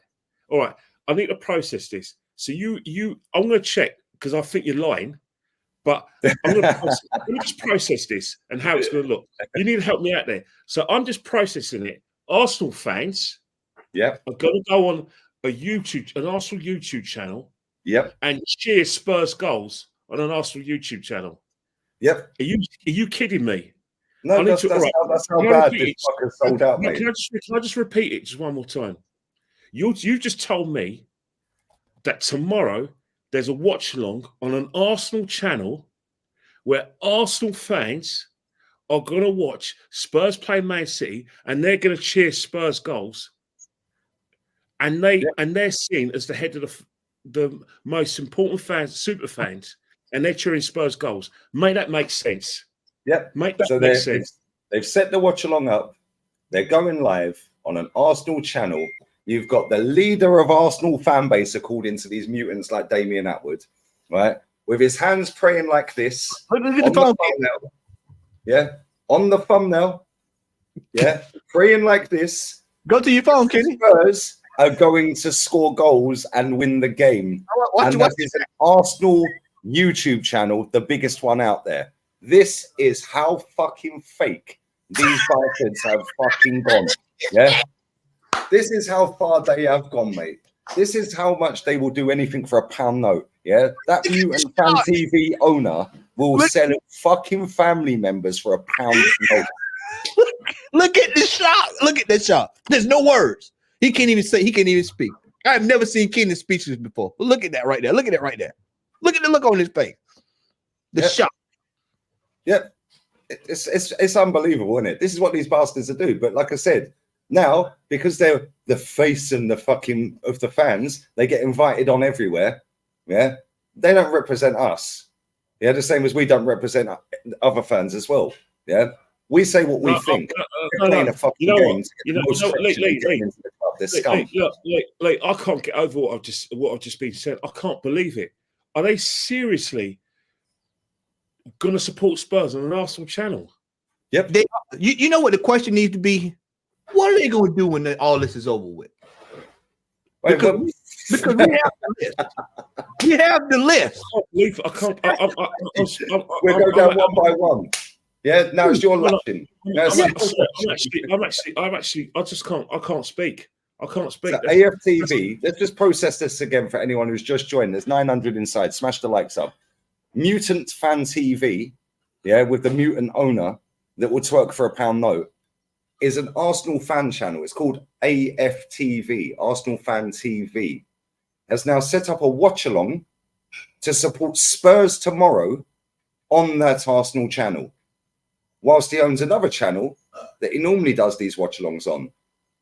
All right, I need to process this. So I'm going to check because I think you're lying, but I'm going to let me just process this and how it's going to look. You need to help me out there. So I'm just processing it. Arsenal fans, are going to go on an Arsenal YouTube channel, and cheer Spurs goals on an Arsenal YouTube channel. Are you kidding me? No, that's how bad this fucker sold out, mate. Can I just repeat it just one more time? You've just told me that tomorrow there's a watch along on an Arsenal channel where Arsenal fans are going to watch Spurs play Man City and they're going to cheer Spurs goals, and they're seen as the head of the most important fans, super fans, and they're cheering Spurs goals. May that make sense? Yep. Make that make sense. They've set the watch along up. They're going live on an Arsenal channel. You've got the leader of Arsenal fan base, according to these mutants like Damien Atwood, right? With his hands praying like this. Look at the phone. Yeah. On the thumbnail. Yeah. Praying like this. Go to your phone, Kenny. Spurs are going to score goals and win the game. Watch That is an Arsenal YouTube channel, the biggest one out there. This is how fucking fake these bastards have fucking gone. Yeah. This is how far they have gone, mate. This is how much they will do anything for a pound note. Yeah. That mutant fan TV owner will sell fucking family members for a pound note. Look at this shot. Look at this shot. There's no words. He can't even say. He can't even speak. I've never seen Kenny speechless before. But look at that right there. Look at it right there. Look at the look on his face. The shot. Yep. It's unbelievable, isn't it? This is what these bastards do. But like I said, now because they're the face and the fucking of the fans, they get invited on everywhere. Yeah, they don't represent us. Yeah, the same as we don't represent other fans as well. Yeah, we say what we think. They're playing a fucking game. Like, I can't get over what I've just been said. I can't believe it. Are they seriously going to support Spurs on an Arsenal channel? Yep. You know what the question needs to be? What are they going to do when all this is over with? Because we have the list. We have the list. I can't. We'll go down one by one. Yeah, now it's your laughing. I can't speak. I can't speak. So AFTV, let's just process this again for anyone who's just joined. There's 900 inside. Smash the likes up. Mutant Fan TV, yeah, with the mutant owner that will twerk for a pound note, is an Arsenal fan channel. It's called AFTV, Arsenal Fan TV. Has now set up a watch along to support Spurs tomorrow on that Arsenal channel, whilst he owns another channel that he normally does these watch alongs on.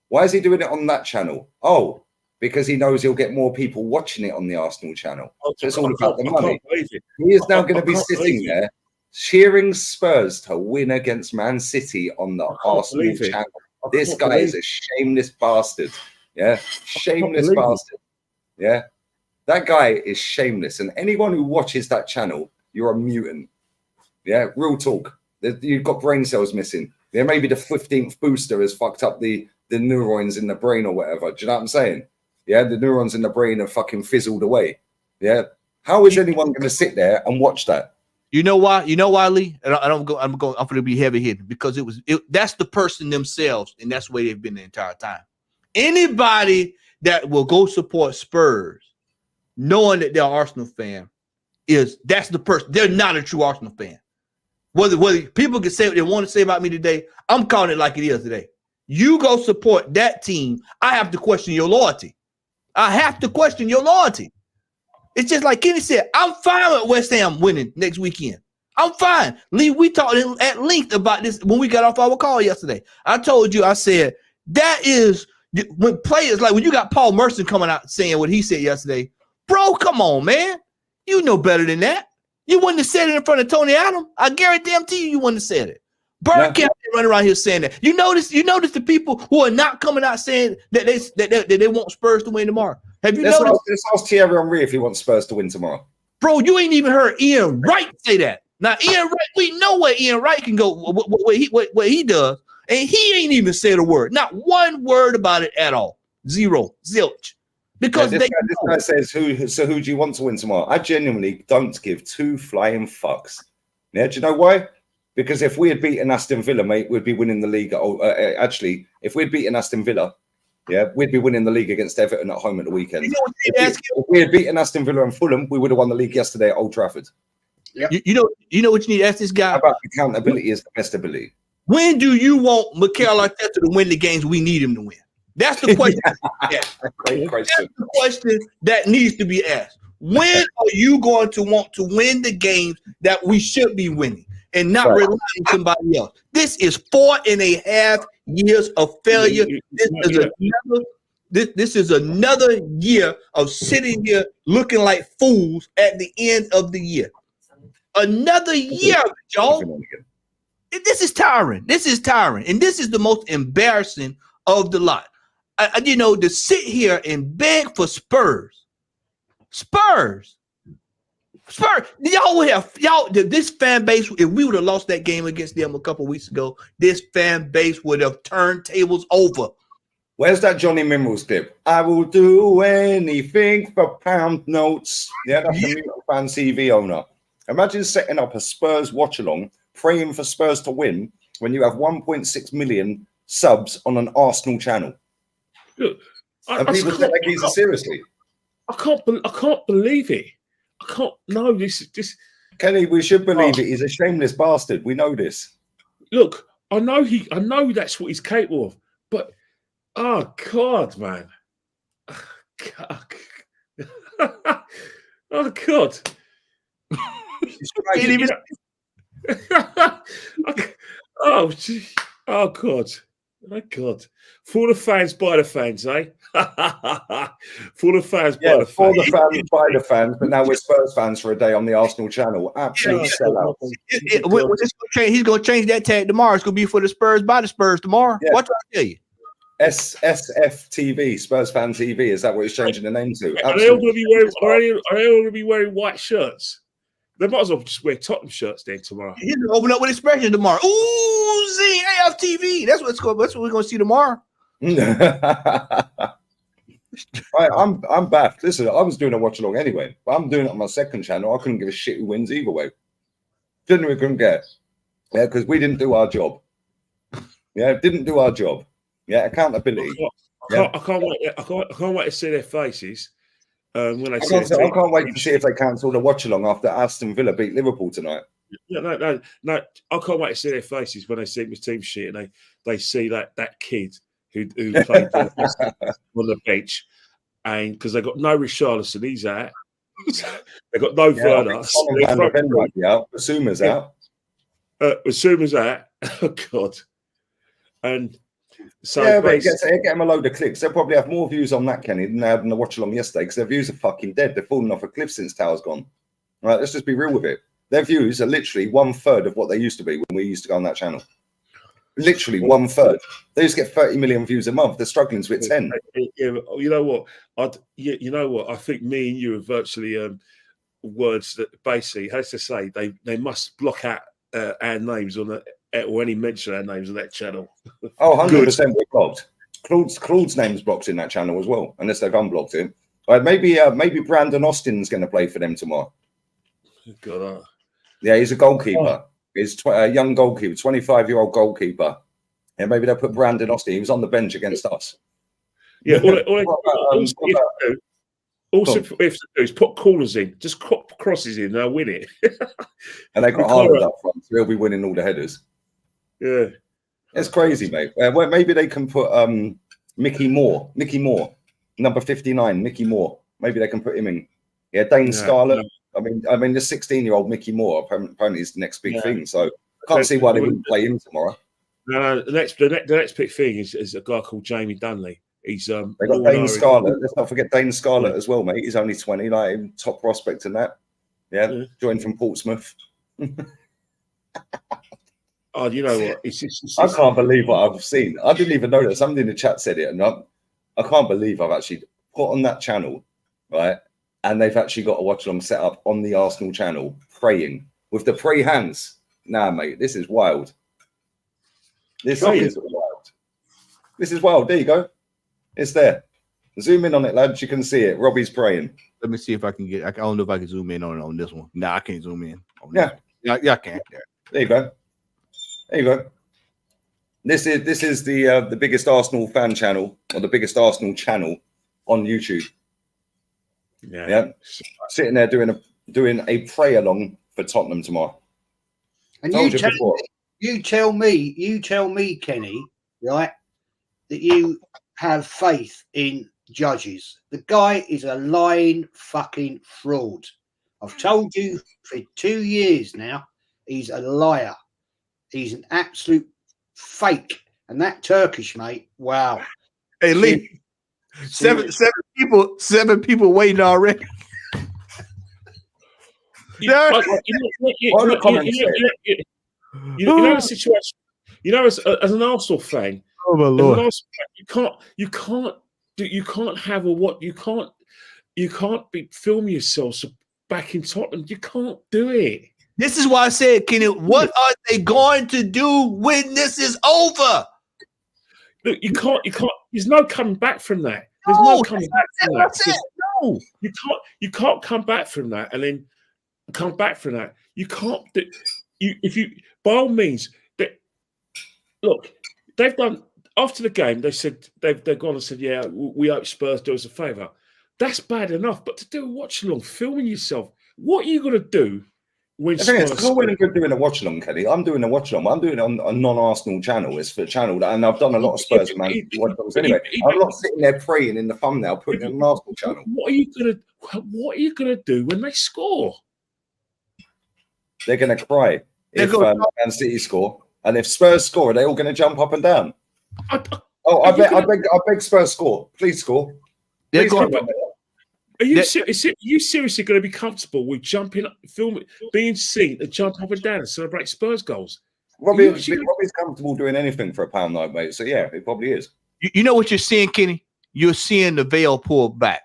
Why is he doing it on that channel? Oh, because he knows he'll get more people watching it on the Arsenal channel. So it's all about the money. He is now going to be sitting there cheering Spurs to win against Man City on the Arsenal channel. This guy is a shameless bastard. Yeah, shameless bastard. Yeah, that guy is shameless. And anyone who watches that channel, you're a mutant. Yeah, real talk. You've got brain cells missing. Yeah, maybe the 15th booster has fucked up the neurons in the brain or whatever. Do you know what I'm saying? Yeah, the neurons in the brain are fucking fizzled away. Yeah, how is anyone going to sit there and watch that? You know why? You know why, Lee? And I'm going to be heavy hitting because that's the person themselves, and that's the way they've been the entire time. Anybody that will go support Spurs, knowing that they're an Arsenal fan, that's the person. They're not a true Arsenal fan. Whether people can say what they want to say about me today, I'm calling it like it is today. You go support that team, I have to question your loyalty. I have to question your loyalty. It's just like Kenny said, I'm fine with West Ham winning next weekend. I'm fine. Lee, we talked at length about this when we got off our call yesterday. I told you, I said, that is when players, like when you got Paul Merson coming out saying what he said yesterday, bro, come on, man. You know better than that. You wouldn't have said it in front of Tony Adams. I guarantee you wouldn't have said it. Bird can't run around here saying that. You notice the people who are not coming out saying that they want Spurs to win tomorrow. Have you noticed? Let's ask Thierry Henry if he wants Spurs to win tomorrow. Bro, you ain't even heard Ian Wright say that. Now, Ian Wright, we know where Ian Wright can go, what he does, and he ain't even said a word. Not one word about it at all. Zero. Zilch. Because this guy says, who do you want to win tomorrow? I genuinely don't give two flying fucks. Yeah, do you know why? Because if we had beaten Aston Villa, mate, we'd be winning the league. Actually, if we'd beaten Aston Villa, yeah, we'd be winning the league against Everton at home at the weekend. If we had beaten Aston Villa and Fulham, we would have won the league yesterday at Old Trafford. Yep. You know what you need to ask this guy? How about accountability is the best ability. When do you want Mikel Arteta to win the games we need him to win? That's the question. That's the question that needs to be asked. When are you going to want to win the games that we should be winning and not Right. relying on somebody else? This is 4.5 years of failure. This is another year of sitting here looking like fools at the end of the year. Another year, y'all. This is tiring. This is tiring. And this is the most embarrassing of the lot. To sit here and beg for Spurs. Y'all would have this fan base. If we would have lost that game against them a couple weeks ago, this fan base would have turned tables over. Where's that Johnny Minerals clip? I will do anything for pound notes. Yeah, that's the Mutant Fan TV owner. Imagine setting up a Spurs watch along, praying for Spurs to win when you have 1.6 million subs on an Arsenal channel. Look, and people take that geezer seriously. I can't believe it. I can't. No, this. Kenny, we should believe it. He's a shameless bastard. We know this. Look, I know that's what he's capable of. But oh God, man. Oh God. Oh God. My God. For the fans, by the fans, eh? For the fans, by the fans. For the fans, by the fans. But now we're Spurs fans for a day on the Arsenal channel. Absolute sellout. He's going to change that tag tomorrow. It's going to be for the Spurs, by the Spurs tomorrow. Yeah. What do I tell you? SSF TV, Spurs Fan TV. Is that what he's changing the name to? Are they all going to be wearing white shirts? They might as well just wear Tottenham shirts then tomorrow. He's going to open up with expressions tomorrow. Ooh, AFTV. That's what we're going to see tomorrow. I'm back. Listen, I was doing a watch along anyway, but I'm doing it on my second channel. I couldn't give a shit who wins either way. Couldn't care. Yeah, because we didn't do our job. Yeah, didn't do our job. Yeah, accountability. I can't wait to see their faces. When I can't wait to see if they cancel the watch along after Aston Villa beat Liverpool tonight. No. I can't wait to see their faces when they see my team sheet and they see that kid who played on the bench, and because they got no Richarlison, he's out. They got no Werner. Basuma's out. Basuma's out. Oh God. And so but get them a load of clicks. They'll probably have more views on that, Kenny, than they had on the watch along yesterday, because their views are fucking dead. They've fallen off a cliff since Tower's gone. All right, let's just be real with it. Their views are literally 1/3 of what they used to be when we used to go on that channel. Literally 1/3. They used to get 30 million views a month. They're struggling to hit 10. Yeah, you know what? I think me and you are virtually words that basically, how to say, they must block out our names on the. Or any mention our names on that channel. Oh, 100% we're blocked. Claude's name's blocked in that channel as well, unless they've unblocked him. Right, maybe Brandon Austin's going to play for them tomorrow. God, yeah, he's a goalkeeper. He's a young goalkeeper, 25-year-old goalkeeper. And maybe they'll put Brandon Austin. He was on the bench against us. Yeah, also, if they do is put corners in, just crosses in, and they'll win it. And they got Haaland up front, so he'll be winning all the headers. Yeah, it's crazy, mate. Well, maybe they can put Mickey Moore, number 59, Mickey Moore. Maybe they can put him in. Yeah, Dane Scarlett. I mean, the 16-year-old Mickey Moore apparently is the next big thing. So I can't see why they wouldn't play him tomorrow. No, the next big thing is a guy called Jamie Dunley. He's they got Dane Scarlett. Let's not forget Dane Scarlett as well, mate. He's only 20, like top prospect in that. Yeah. Joined from Portsmouth. Oh, you know what? I can't believe what I've seen. I didn't even know that. Somebody in the chat said it, and I can't believe I've actually put on that channel, right? And they've actually got a watch along set up on the Arsenal channel, praying with the pray hands. Nah, mate, this is wild. This is wild. This is wild. There you go. It's there. Zoom in on it, lads. You can see it. Robbie's praying. Let me see if I can get. I don't know if I can zoom in on this one. No, I can't zoom in. Yeah, I can. There you go. There you go. This is the biggest Arsenal fan channel, or the biggest Arsenal channel on YouTube. Yeah. Sitting there doing a pray along for Tottenham tomorrow. And you tell me, Kenny, right, that you have faith in judges. The guy is a lying fucking fraud. I've told you for 2 years now, he's a liar. He's an absolute fake. And that Turkish mate, wow. Hey, Lee, seven people waiting already. You know the situation. You know, as an Arsenal fan, Oh my Lord, you can't have you can't be film yourself back in Tottenham. You can't do it. this is why I said, Kenny, what are they going to do when this is over? Look, you can't. There's no coming back from that. There's no coming back from that. No, You can't come back from that, and then come back from that. You can't. If you, by all means, look, they've done after the game. They said they've gone and said, yeah, we hope Spurs do us a favour. That's bad enough, but to do a watch along, filming yourself, what are you going to do when Spurs? It's all well and good doing a watch along, Kelly. I'm doing a watch along. I'm doing it on a non-Arsenal channel. It's for a channel, and I've done a lot of Spurs man watch alongs anyway. I'm not sitting there praying in the thumbnail, putting it on an Arsenal channel. What are you gonna do when they score? They're going to cry if Man City score, and if Spurs score, are they all going to jump up and down? I beg Spurs score. Please score. Please score. Are you seriously going to be comfortable with jumping, filming, being seen and jump up and down and celebrate Spurs goals? Robbie's comfortable doing anything for a pound night, mate. So yeah, it probably is. You know what you're seeing, Kenny? You're seeing the veil pulled back.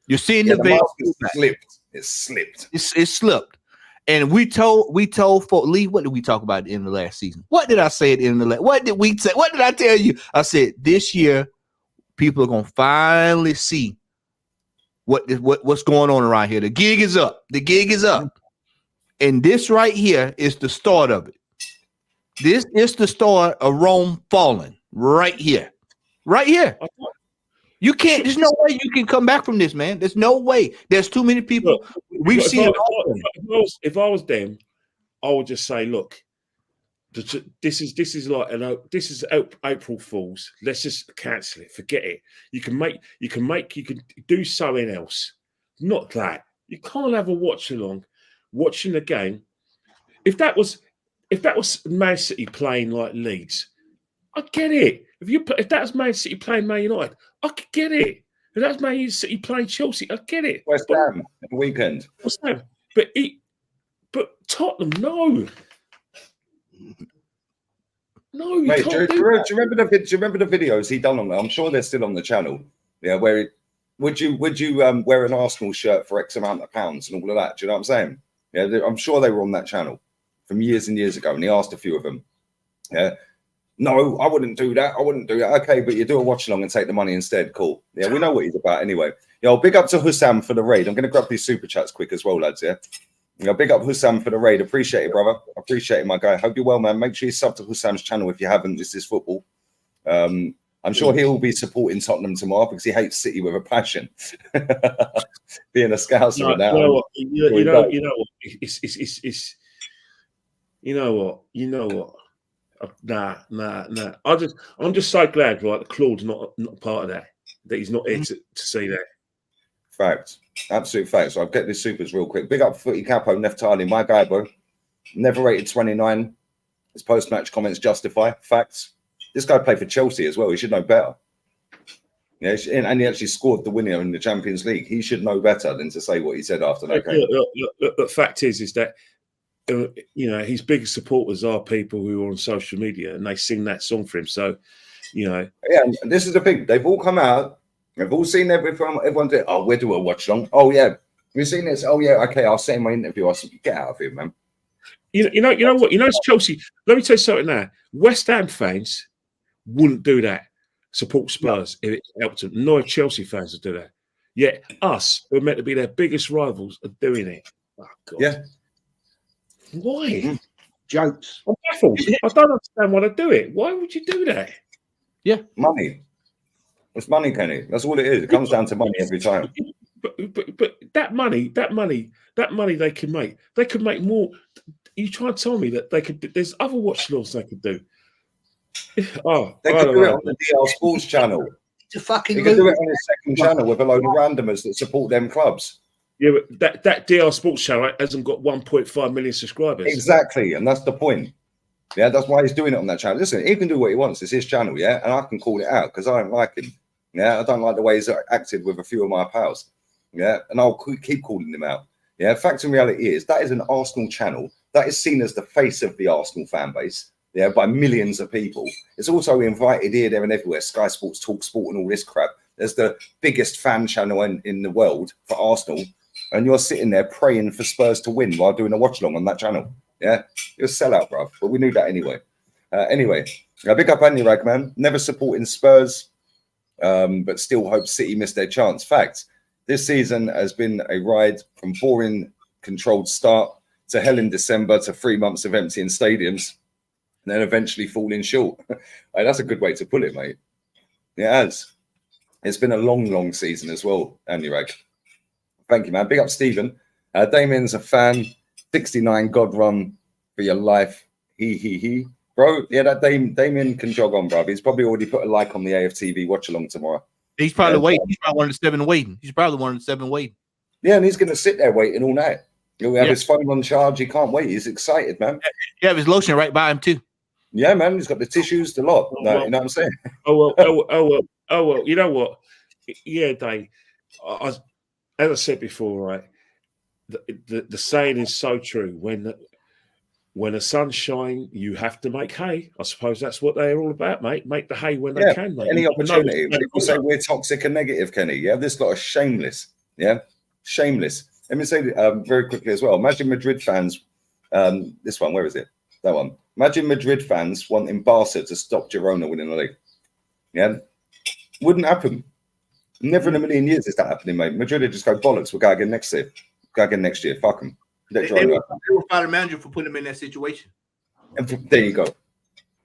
You're seeing the veil slipped. It slipped. It slipped. And we told for Lee, what did we talk about at the end of the last season? What did I say at the end of the last? What did we say? What did I tell you? I said this year, people are gonna finally see what's going on around here. The gig is up. The gig is up. And this right here is the start of it. This is the start of Rome falling right here. Right here. You can't, there's no way you can come back from this, man. There's no way. There's too many people. Look, We've seen it. If I was them, I would just say, look, this is April Fools. Let's just cancel it. Forget it. You can do something else. Not that. You can't have a watch along, watching the game. If that was Man City playing like Leeds, I get it. If that's Man City playing Man United, I could get it. If that's Man City playing Chelsea, I get it. West Ham the weekend. West Ham, but Tottenham, no. No, you Mate, can't do you remember the videos he done on there? I'm sure they're still on the channel. Yeah, where would you wear an Arsenal shirt for X amount of pounds and all of that? Do you know what I'm saying? Yeah, I'm sure they were on that channel from years and years ago, and he asked a few of them. Yeah. No, I wouldn't do that. I wouldn't do that. Okay, but you do a watch along and take the money instead. Cool. Yeah, we know what he's about anyway. Yo, big up to Hussam for the raid. I'm going to grab these super chats quick as well, lads. Yeah. Big up Hussam for the raid. Appreciate it, brother. Appreciate it, my guy. Hope you're well, man. Make sure you sub to Hussam's channel if you haven't. This is football. I'm sure he'll be supporting Tottenham tomorrow because he hates City with a passion. Being a scouser and that. You know what? Nah. I'm just so glad, right? That Claude's not part of that. That he's not here to see that. Facts. Absolute facts. So I'll get this supers real quick. Big up Footy Capo, Neftali, my guy, bro. Never rated 29. His post-match comments justify. Facts. This guy played for Chelsea as well. He should know better. Yeah, and he actually scored the winner in the Champions League. He should know better than to say what he said after that game. Look, the fact is that his biggest supporters are people who are on social media and they sing that song for him. So, yeah, and this is the thing. They've all come out. They've all seen everything. Everyone's like, oh, we'll do a watch long. Oh yeah, we've seen this. Oh yeah, okay. I'll say in my interview. I'll say, get out of here, man. You know what? It's Chelsea. Let me tell you something now. West Ham fans wouldn't do that. Support Spurs if it helped them. Nor Chelsea fans would do that. Yet us, who are meant to be their biggest rivals, are doing it. Oh God. Yeah. Why? Jokes. I'm baffled. I don't understand why they do it. Why would you do that? Yeah. Money. It's money, Kenny. That's all it is. It comes down to money every time. But that money they can make. They could make more. You try and tell me that they could. There's other watch laws they could do. They could do it on the DL Sports channel. to fucking He can do it Luton. on his second channel with a load of randomers that support them clubs. Yeah, but that DR Sports channel hasn't got 1.5 million subscribers. Exactly, and that's the point. Yeah, that's why he's doing it on that channel. Listen, he can do what he wants. It's his channel, yeah, and I can call it out because I don't like him. Yeah, I don't like the way he's acted with a few of my pals. Yeah, and I'll keep calling him out. Yeah, fact and reality is that is an Arsenal channel that is seen as the face of the Arsenal fan base. Yeah, by millions of people. It's also invited here, there, and everywhere. Sky Sports, Talk Sport, and all this crap. There's the biggest fan channel in the world for Arsenal, and you're sitting there praying for Spurs to win while doing a watch along on that channel. Yeah, you're a sellout, bruv. But we knew that anyway. Anyway, big up Andy Rag, man. Never supporting Spurs, but still hope City missed their chance. Fact, this season has been a ride from boring, controlled start to hell in December to 3 months of emptying stadiums, and then eventually falling short. That's a good way to put it, mate. It has. It's been a long, long season as well, Andy Rag. Thank you, man. Big up, Stephen. Damien's a fan. 69 God run for your life. He. Bro, yeah, that Damien can jog on, bro. He's probably already put a like on the AFTV watch along tomorrow. He's probably waiting. He's probably one of the 7 waiting. He's probably one of the 7 waiting. Yeah, and he's going to sit there waiting all night. He'll have his phone on charge. He can't wait. He's excited, man. You have his lotion right by him, too. Yeah, man. He's got the tissues, the lot. No, you know what I'm saying? Oh, well. You know what? Yeah, Dave. As I said before, right, the saying is so true. When the sun shines, you have to make hay. I suppose that's what they're all about, mate. Make the hay when they can, mate. Any opportunity. People say we're toxic and negative, Kenny. Yeah, this lot are shameless. Yeah, shameless. Let me say very quickly as well. Imagine Madrid fans. This one, where is it? That one. Imagine Madrid fans wanting Barca to stop Girona winning the league. Yeah, wouldn't happen. Never in a million years is that happening, mate. Madrid would just go bollocks. We'll go again next year. Go again next year. Fuck them. They will find a manager for putting him in that situation. And there you go.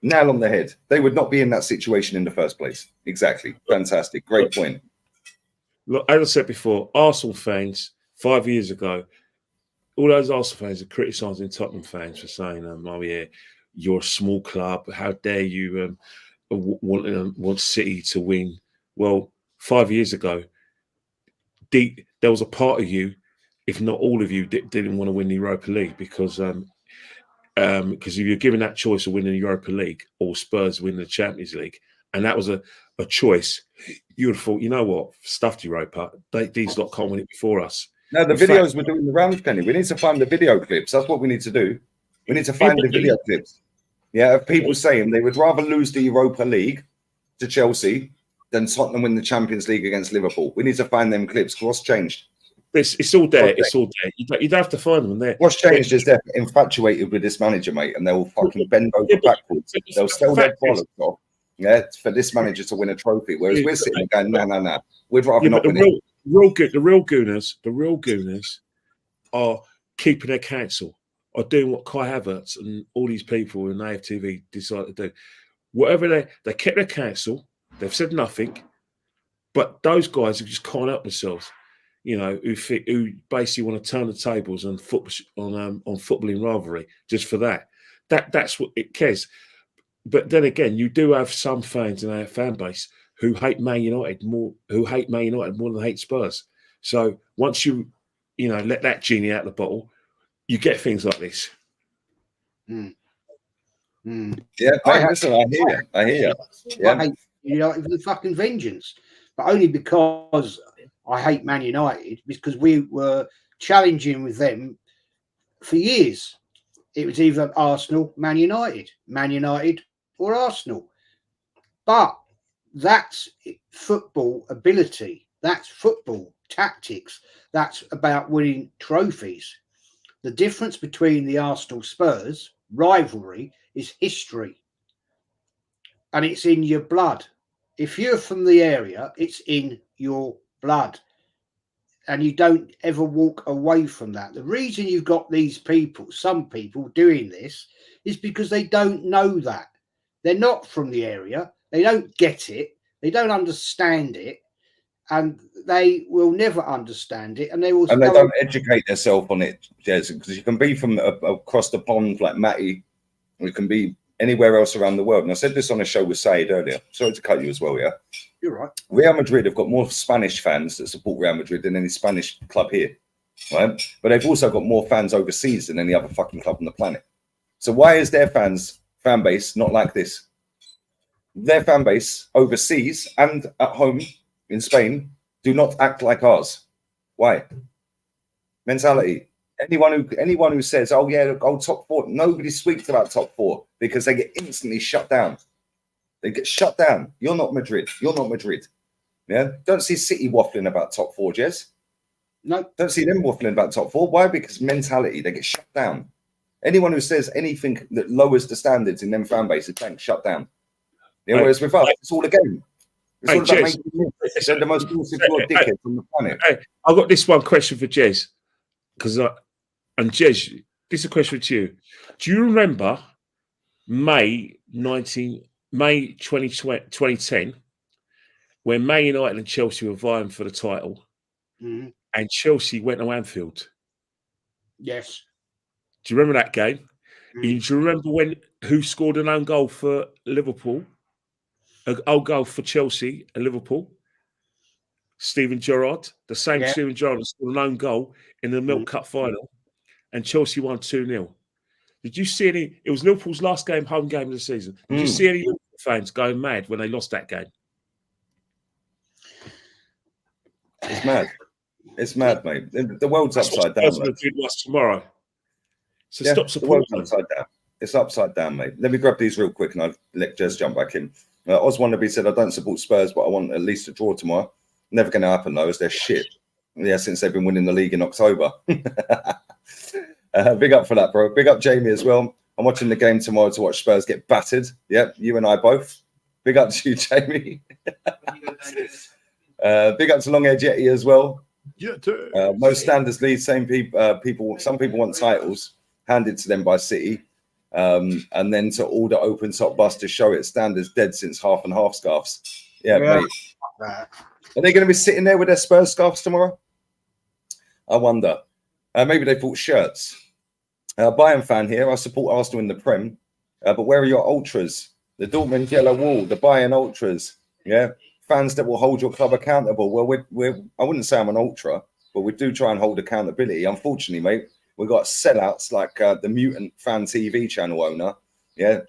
Nail on the head. They would not be in that situation in the first place. Exactly. Fantastic. Great point. Look, as I said before, Arsenal fans 5 years ago, all those Arsenal fans are criticising Tottenham fans for saying, "Oh yeah, you're a small club. How dare you want City to win?" Well, 5 years ago, there was a part of you, if not all of you, didn't want to win the Europa League because if you're given that choice of winning the Europa League or Spurs winning the Champions League, and that was a choice, you would have thought, you know what, stuffed Europa. These lot can't win it before us. No, the videos we're doing the rounds, Kenny. We need to find the video clips. That's what we need to do. We need to find the video clips. Yeah, of people saying they would rather lose the Europa League to Chelsea than Tottenham win the Champions League against Liverpool. We need to find them clips. What's changed? It's all there. It's all there. You don't have to find them there. What's changed is they're infatuated with this manager, mate, and they'll fucking bend over backwards. They'll sell their bollocks off, yeah, for this manager to win a trophy. Whereas we're sitting there going, no. We'd rather not win it. The real gooners are keeping their counsel, are doing what Kai Havertz and all these people in AFTV decide to do. Whatever they kept their counsel, they've said nothing, but those guys have just can't help themselves. You know, who basically want to turn the tables on footballing rivalry just for that. That's what it cares. But then again, you do have some fans in our fan base who hate Man United more than they hate Spurs. So once you let that genie out of the bottle, you get things like this. Yeah, mate, listen, I hear you. Yeah. I hate United with fucking vengeance, but only because I hate Man United, because we were challenging with them for years. It was either Arsenal, Man United, or Arsenal. But that's football ability. That's football tactics. That's about winning trophies. The difference between the Arsenal Spurs rivalry is history. And it's in your blood. If you're from the area, it's in your blood. And you don't ever walk away from that. The reason you've got these people, some people doing this, is because they don't know that. They're not from the area. They don't get it. They don't understand it. And they will never understand it. And they will. And they don't educate themselves on it, Jez, because you can be from across the pond like Matty, or you can be anywhere else around the world. And I said this on a show with Said earlier. Sorry to cut you as well, yeah. You're right. Real Madrid have got more Spanish fans that support Real Madrid than any Spanish club here, right? But they've also got more fans overseas than any other fucking club on the planet. So why is their fan base not like this? Their fan base overseas and at home in Spain do not act like ours. Why? Mentality. Anyone who says, "Oh yeah, top four," nobody speaks about top four because they get instantly shut down. They get shut down. You're not Madrid. You're not Madrid. Yeah. Don't see City waffling about top four, Jez. No. Don't see them waffling about top four. Why? Because mentality. They get shut down. Anyone who says anything that lowers the standards in them fan bases, bang, shut down. Yeah. Whereas with us, it's all a game. It's all about making moves. They're the most insecure dickheads on the planet. I've got this one question for Jez. And Jez, this is a question to you. Do you remember May 2010 when Man United and Chelsea were vying for the title and Chelsea went to Anfield? Yes. Do you remember that game? Do you remember who scored an own goal for Liverpool? An own goal for Chelsea and Liverpool? Steven Gerrard, the same Steven Gerrard scored an own goal in the Milk Cup final, and Chelsea won 2-0. Did you see any? It was Liverpool's last home game of the season. Did you see any Liverpool fans going mad when they lost that game? It's mad. It's mad, mate. The world's upside down. That's what Spurs do us tomorrow. So stop supporting. The world's upside down. It's upside down, mate. Let me grab these real quick, and I'll let Jez jump back in. Oz Wannabe said, "I don't support Spurs, but I want at least a draw tomorrow." Never going to happen, though, as they're shit. Yeah, since they've been winning the league in October. Big up for that, bro. Big up Jamie as well. I'm watching the game tomorrow to watch Spurs get battered. Yep, you and I both. Big up to you, Jamie. Big up to Long Edge Yeti as well. Yeah, most standards lead, same people. Some people want titles handed to them by City, and then to all the open top busters show it standards dead since half and half scarves. Yeah, mate. Are they going to be sitting there with their Spurs scarves tomorrow? I wonder. Maybe they bought shirts. Bayern fan here. I support Arsenal in the Prem, but where are your ultras? The Dortmund yellow wall, the Bayern ultras. Yeah, fans that will hold your club accountable. Well, I wouldn't say I'm an ultra, but we do try and hold accountability. Unfortunately, mate, we've got sellouts like the Mutant Fan TV channel owner, yeah,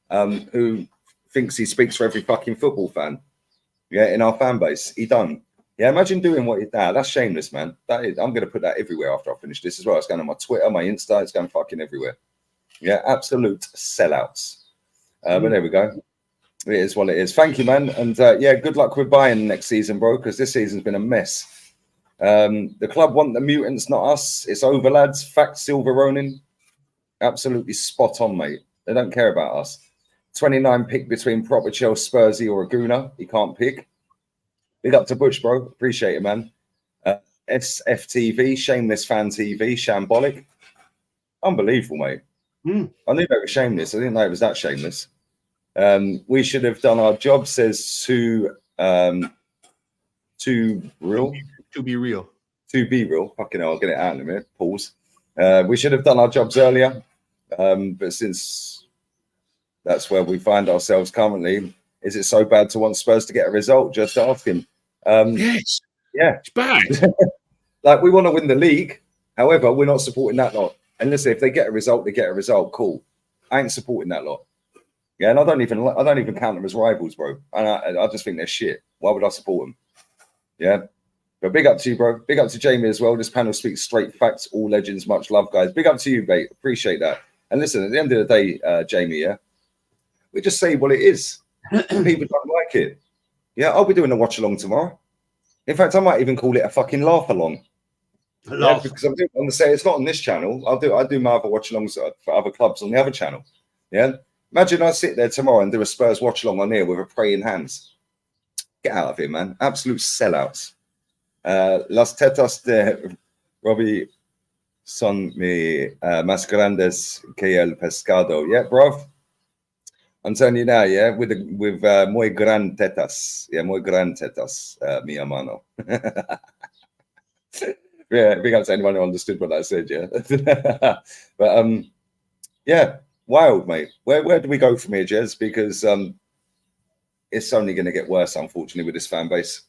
who thinks he speaks for every fucking football fan. Yeah, in our fan base, he done. Yeah, imagine doing what he did. That's shameless, man. That is, I'm going to put that everywhere after I finish this as well. It's going on my Twitter, my Insta. It's going fucking everywhere. Yeah, absolute sellouts. But there we go. It is what it is. Thank you, man. And yeah, good luck with buying next season, bro, because this season's been a mess. The club want the mutants, not us. It's over, lads. Fact, Silver Ronin. Absolutely spot on, mate. They don't care about us. 29 pick between proper Chelsea, Spursy or a Gooner. He can't pick. Big up to Bush, bro. Appreciate it, man. SFTV, Shameless Fan TV, Shambolic. Unbelievable, mate. I knew they were shameless. I didn't know it was that shameless. We should have done our job, says to real. To be real. To be real. Fucking hell, I'll get it out in a minute. Pause. We should have done our jobs earlier. But since that's where we find ourselves currently, is it so bad to want Spurs to get a result? Just ask him. Yes. Yeah. It's bad. Like, we want to win the league. However, we're not supporting that lot. And listen, if they get a result, they get a result. Cool. I ain't supporting that lot. Yeah, and I don't even count them as rivals, bro. And I just think they're shit. Why would I support them? Yeah. But big up to you, bro. Big up to Jamie as well. This panel speaks straight facts. All legends, much love, guys. Big up to you, mate. Appreciate that. And listen, at the end of the day, Jamie, yeah, we just say what it is. People don't like it. Yeah, I'll be doing a watch along tomorrow. In fact, I might even call it a fucking laugh along. Yeah, because I'm going to say it's not on this channel. I do my other watch alongs for other clubs on the other channel. Yeah. Imagine I sit there tomorrow and do a Spurs watch along on here with a praying hands. Get out of here, man. Absolute sellouts. Las tetas de Robbie son mi más grandes que el pescado. Yeah, bruv. I'm telling you now, yeah, with muy gran tetas. Yeah, muy gran tetas, mi hermano. Yeah, big up to anyone who understood what I said, yeah. But yeah, wild, mate. Where do we go from here, Jez? Because it's only going to get worse, unfortunately, with this fan base.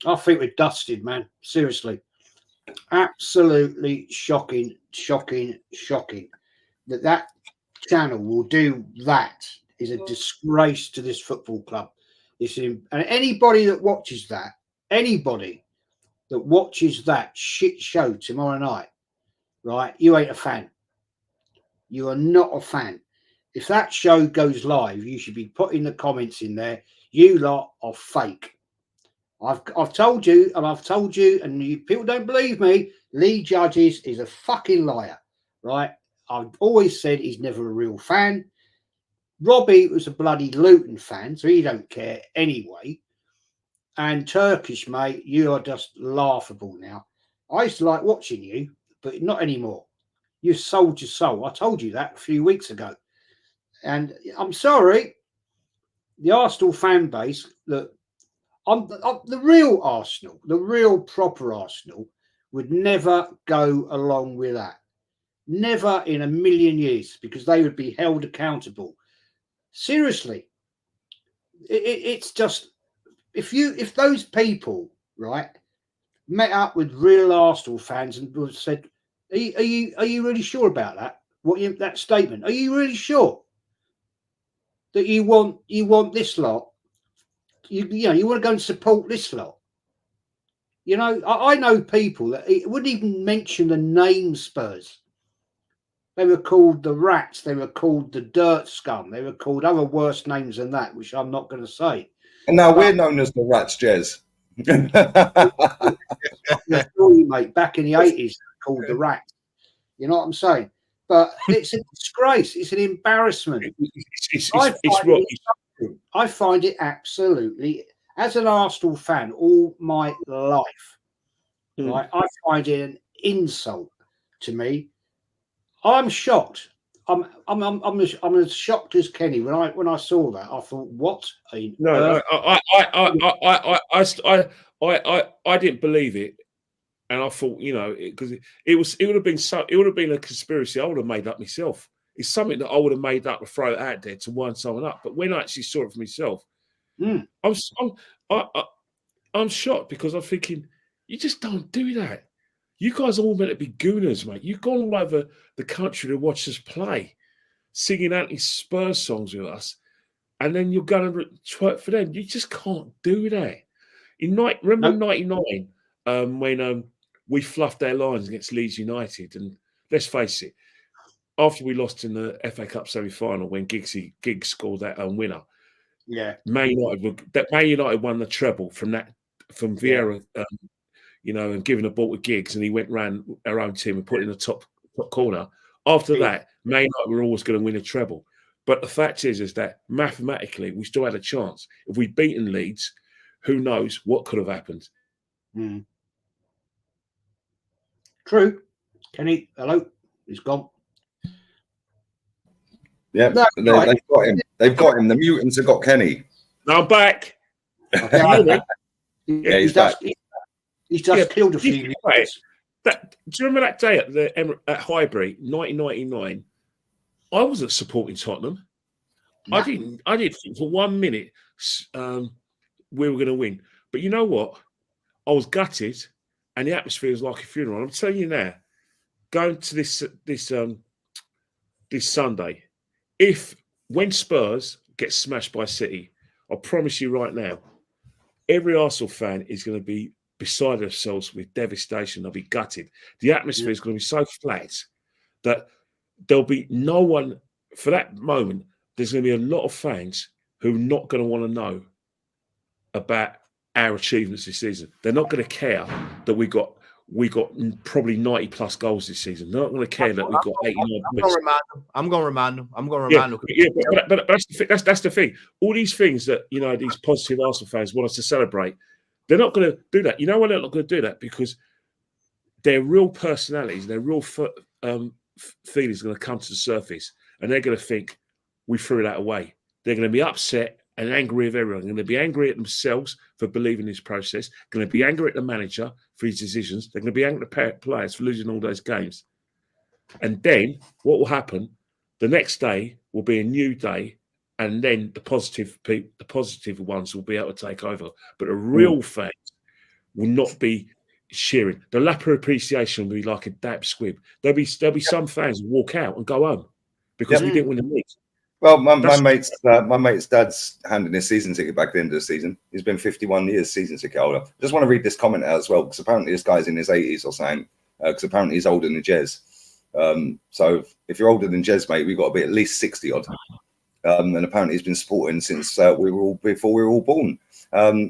I think we're dusted, man. Seriously. Absolutely shocking, shocking, shocking. That channel will do that is a disgrace to this football club. And anybody that watches that, shit show tomorrow night, right? You ain't a fan. You are not a fan. If that show goes live, you should be putting the comments in there. You lot are fake. I've told you, and people don't believe me. Lee Judges is a fucking liar, right? I've always said he's never a real fan. Robbie was a bloody Luton fan, so he don't care anyway. And Turkish, mate, you are just laughable now. I used to like watching you, but not anymore. You sold your soul. I told you that a few weeks ago. And I'm sorry, the Arsenal fan base, look, I'm the real Arsenal, the real proper Arsenal would never go along with that. Never in a million years, because they would be held accountable. Seriously, it's just if those people, right, met up with real Arsenal fans and said, "Are you really sure about that? That statement? Are you really sure that you want this lot? You want to go and support this lot?" You know, I know people that wouldn't even mention the name Spurs. They were called the Rats. They were called the Dirt Scum. They were called other worse names than that, which I'm not going to say. And now we're known as the Rats, Jez. I saw you, mate, back in the 80s, called the Rats. You know what I'm saying? But it's a disgrace. It's an embarrassment. I find it absolutely, as an Arsenal fan all my life, right? I find it an insult to me. I'm shocked. I'm as shocked as Kenny when I saw that. I thought, what? No, I didn't believe it, and I thought, because it would have been a conspiracy I would have made up myself. It's something that I would have made up to throw it out there to wind someone up. But when I actually saw it for myself, I'm shocked, because I'm thinking, you just don't do that. You guys are all meant to be gooners, mate. You've gone all over the country to watch us play, singing anti-Spurs songs with us, and then you're going to twerk for them. You just can't do that. Remember in '99 when we fluffed our lines against Leeds United, and let's face it, after we lost in the FA Cup semi-final when Giggs scored that winner, Man United won the treble from Vieira. And giving a ball to Giggs, and he went round our own team and put it in the top corner. After that, Man United were always going to win a treble. But the fact is that mathematically, we still had a chance. If we'd beaten Leeds, who knows what could have happened? True. Kenny, hello. He's gone. Yeah, they've got him. They've got him. The mutants have got Kenny. Now I'm back. He's back. He's just killed a few. Do you remember that day at Highbury, 1999? I wasn't supporting Tottenham. No. I didn't think for 1 minute we were going to win. But you know what? I was gutted, and the atmosphere was like a funeral. I'm telling you now, going to this Sunday, when Spurs get smashed by City, I promise you right now, every Arsenal fan is going to be beside themselves with devastation. They'll be gutted. The atmosphere is going to be so flat that there'll be no one for that moment. There's going to be a lot of fans who are not going to want to know about our achievements this season. They're not going to care that we got probably 90 plus goals this season. They're not going to care that we got 89 points. I'm going to remind them. Yeah, but that's the thing. All these things that these positive Arsenal fans want us to celebrate, they're not going to do that. You know why they're not going to do that? Because their real personalities, their real feelings are going to come to the surface, and they're going to think we threw that away. They're going to be upset and angry with everyone. They're going to be angry at themselves for believing this process. Going to be angry at the manager for his decisions. They're going to be angry at the players for losing all those games. And then what will happen? The next day will be a new day, and then the positive ones will be able to take over. But the real fans will not be cheering. The lack of appreciation will be like a dab squib. There'll be some fans who walk out and go home because we didn't win the league. Well, my mate's dad's handing his season ticket back at the end of the season. He's been 51 years season ticket holder. Just want to read this comment out as well, because apparently this guy's in his 80s or something. Because apparently he's older than Jez. So if you're older than Jez, mate, we've got to be at least 60 odd. And apparently he's been supporting since before we were all born.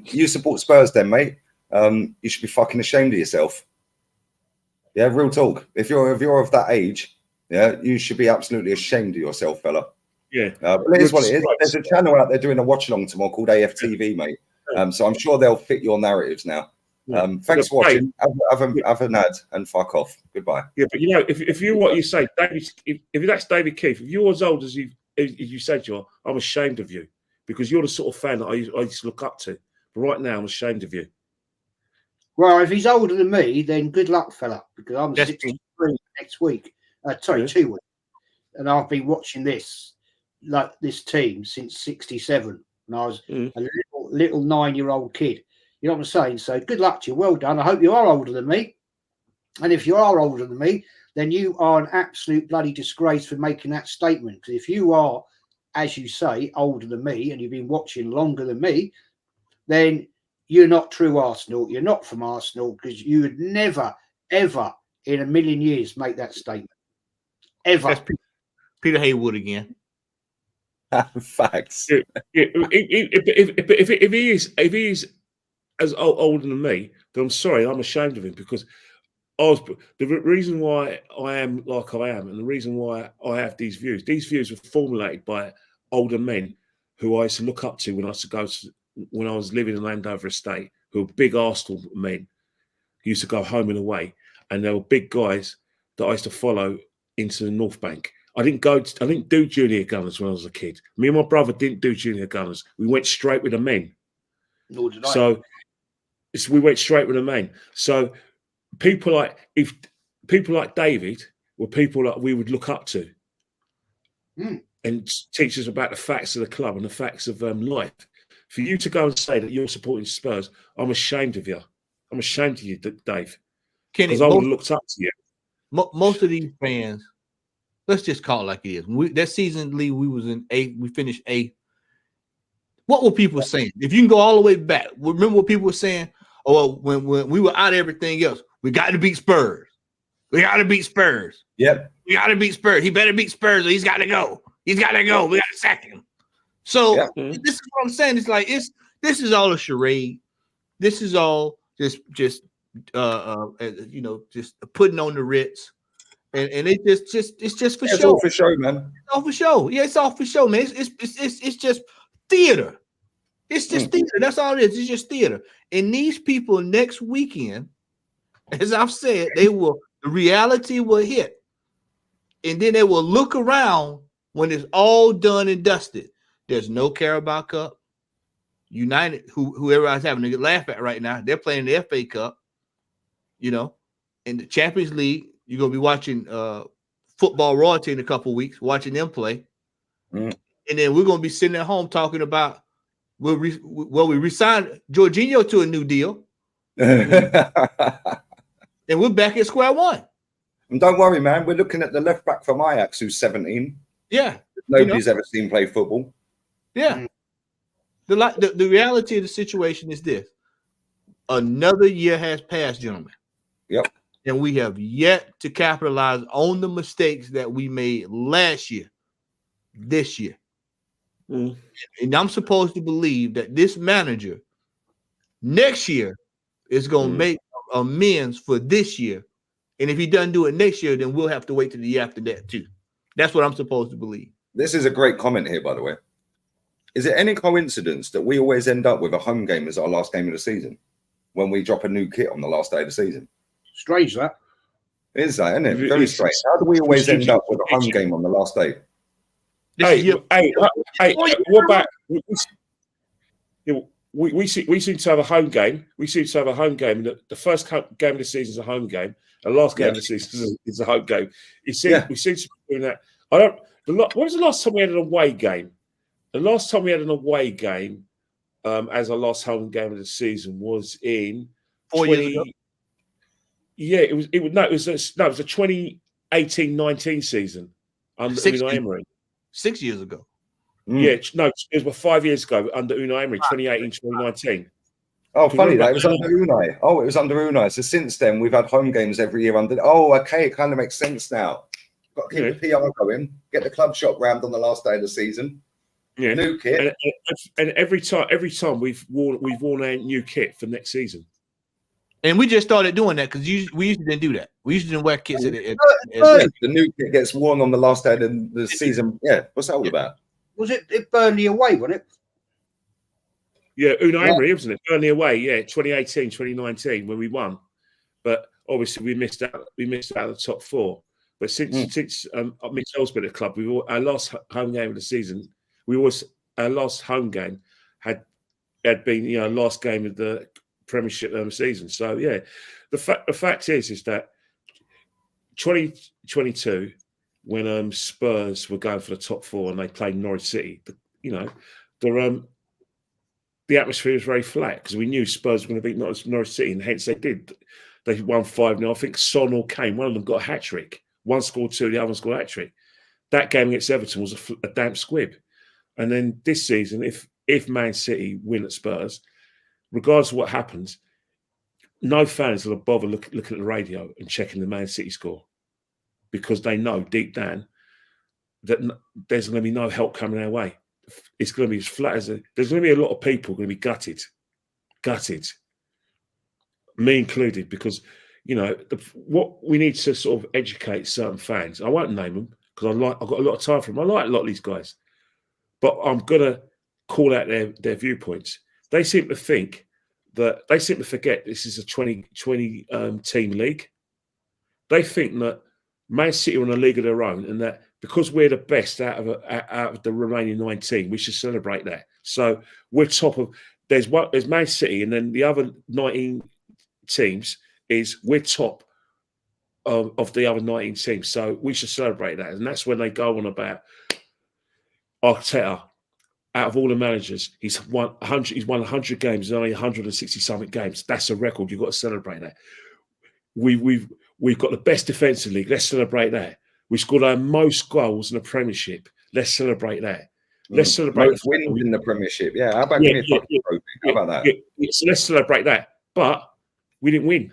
You support Spurs, then, mate? You should be fucking ashamed of yourself. Yeah, real talk. If you're of that age, yeah, you should be absolutely ashamed of yourself, fella. Yeah, but it is what it is. There's a channel out there doing a watch along tomorrow called AFTV, mate. So I'm sure they'll fit your narratives now. Thanks for watching. Have an ad and fuck off. Goodbye. Yeah, but if you what you say, David, if that's David Keith, if you're as old as you said you are, I'm ashamed of you because you're the sort of fan that I used to look up to. But right now, I'm ashamed of you. Well, if he's older than me, then good luck, fella, because I'm 63 next week. 2 weeks, and I've been watching this team since '67, and I was a little 9-year-old kid. You know what I'm saying? So good luck to you. Well done. I hope you are older than me. And if you are older than me, then you are an absolute bloody disgrace for making that statement. Because if you are, as you say, older than me and you've been watching longer than me, then you're not true Arsenal. You're not from Arsenal, because you would never, ever in a million years make that statement. Ever. That's Peter Haywood again. Facts. If he is as older than me, then I'm sorry, I'm ashamed of him, because the reason why I am like I am, and the reason why I have these views were formulated by older men who I used to look up to when I was living in Landover Estate, who were big Arsenal men who used to go home and away, and they were big guys that I used to follow into the North Bank. I didn't do junior gunners when I was a kid. Me and my brother didn't do junior gunners. We went straight with the men. Nor did I. So we went straight with the men. So people like David were people that we would look up to and teach us about the facts of the club and the facts of life. For you to go and say that you're supporting Spurs, I'm ashamed of you. I'm ashamed of you, Dave. Because I would have looked up to you. Most of these fans, let's just call it like it is. That season, Lee, we was in 8th. We finished 8th. What were people saying? If you can go all the way back, remember what people were saying? Oh, when we were out of everything else, we got to beat Spurs. We got to beat Spurs. Yep. We got to beat Spurs. He better beat Spurs or he's got to go. He's got to go. We got to sack him. So this is what I'm saying. It's like this is all a charade. This is all just putting on the Ritz. And it's just for show. It's all for show, man. It's all for show. Yeah, it's all for show, man. It's just theater. It's just theater. That's all it is. It's just theater. And these people next weekend, as I've said, the reality will hit. And then they will look around when it's all done and dusted. There's no Carabao Cup. United, whoever I was having to laugh at right now, they're playing the FA Cup. In the Champions League, you're going to be watching football royalty in a couple of weeks, watching them play. And then we're going to be sitting at home talking about, we re-signed Jorginho to a new deal. And we're back at square one. And don't worry, man. We're looking at the left back from Ajax, who's 17. Yeah. Nobody's ever seen play football. Yeah. The reality of the situation is this. Another year has passed, gentlemen. Yep. And we have yet to capitalize on the mistakes that we made last year, this year. And I'm supposed to believe that this manager next year is going to make amends for this year. And if he doesn't do it next year, then we'll have to wait till the year after that too. That's what I'm supposed to believe. This is a great comment here, by the way. Is it any coincidence that we always end up with a home game as our last game of the season when we drop a new kit on the last day of the season? Strange, that. It is that, isn't it? Very strange. How do we always end up with a home game on the last day? Hey, what about we seem to have a home game. We seem to have a home game. The first game of the season is a home game. The last game of the season is a home game. We seem to be doing that. When was the last time we had an away game? The last time we had an away game as our last home game of the season was in 4 years ago. Yeah, it was a 2018-19 season under 6 Unai years, Emery. 6 years ago. Yeah, no, it was about 5 years ago under Unai Emery, 2018-2019. Oh, Do you funny remember that it was under Unai. Oh, it was under Unai. So since then, we've had home games every year under. Oh, okay, it kind of makes sense now. Got to keep the PR going. Get the club shop rammed on the last day of the season. Yeah, New kit. And every time we've worn our new kit for next season. And we just started doing that because we usually didn't do that. We usually didn't wear kits. The new kit gets worn on the last day of the season. Yeah, what's that all about? Was it Burnley away, wasn't it? Yeah, Unai Emery, wasn't it? Burnley away, 2018, 2019 when we won. But obviously we missed out of the top four. But since Michel's been at the club, our last home game of the season, our last home game had been last game of the Premiership season. So yeah, the fact is that 2022 when Spurs were going for the top four and they played Norwich City, the atmosphere was very flat because we knew Spurs were going to beat Norwich City, and hence they did. They won 5-0. I think Son or Kane, one of them got a hat trick. One scored two, the other one scored a hat trick. That game against Everton was a damp squib. And then this season, if Man City win at Spurs, regardless of what happens, no fans will bother looking at the radio and checking the Man City score because they know deep down that there's going to be no help coming our way. It's going to be as flat as there's going to be a lot of people going to be gutted, me included, because what we need to sort of educate certain fans. I won't name them because I've got a lot of time for them. I like a lot of these guys, but I'm gonna call out their viewpoints. They seem to forget this is a 20 team league. They think that Man City are in a league of their own, and that because we're the best out of the remaining 19, we should celebrate that. So we're top of. There's Man City, and then the other 19 teams we're top of the other 19 teams. So we should celebrate that, and that's when they go on about Arteta. Out of all the managers, he's won 100. He's won 100 games, only 160 something games. That's a record. You've got to celebrate that. We've got the best defensive league. Let's celebrate that. We scored our most goals in the Premiership. Let's celebrate that. Let's celebrate most wins in the Premiership. Yeah, how about give me a fucking trophy? How about that? So let's celebrate that. But we didn't win.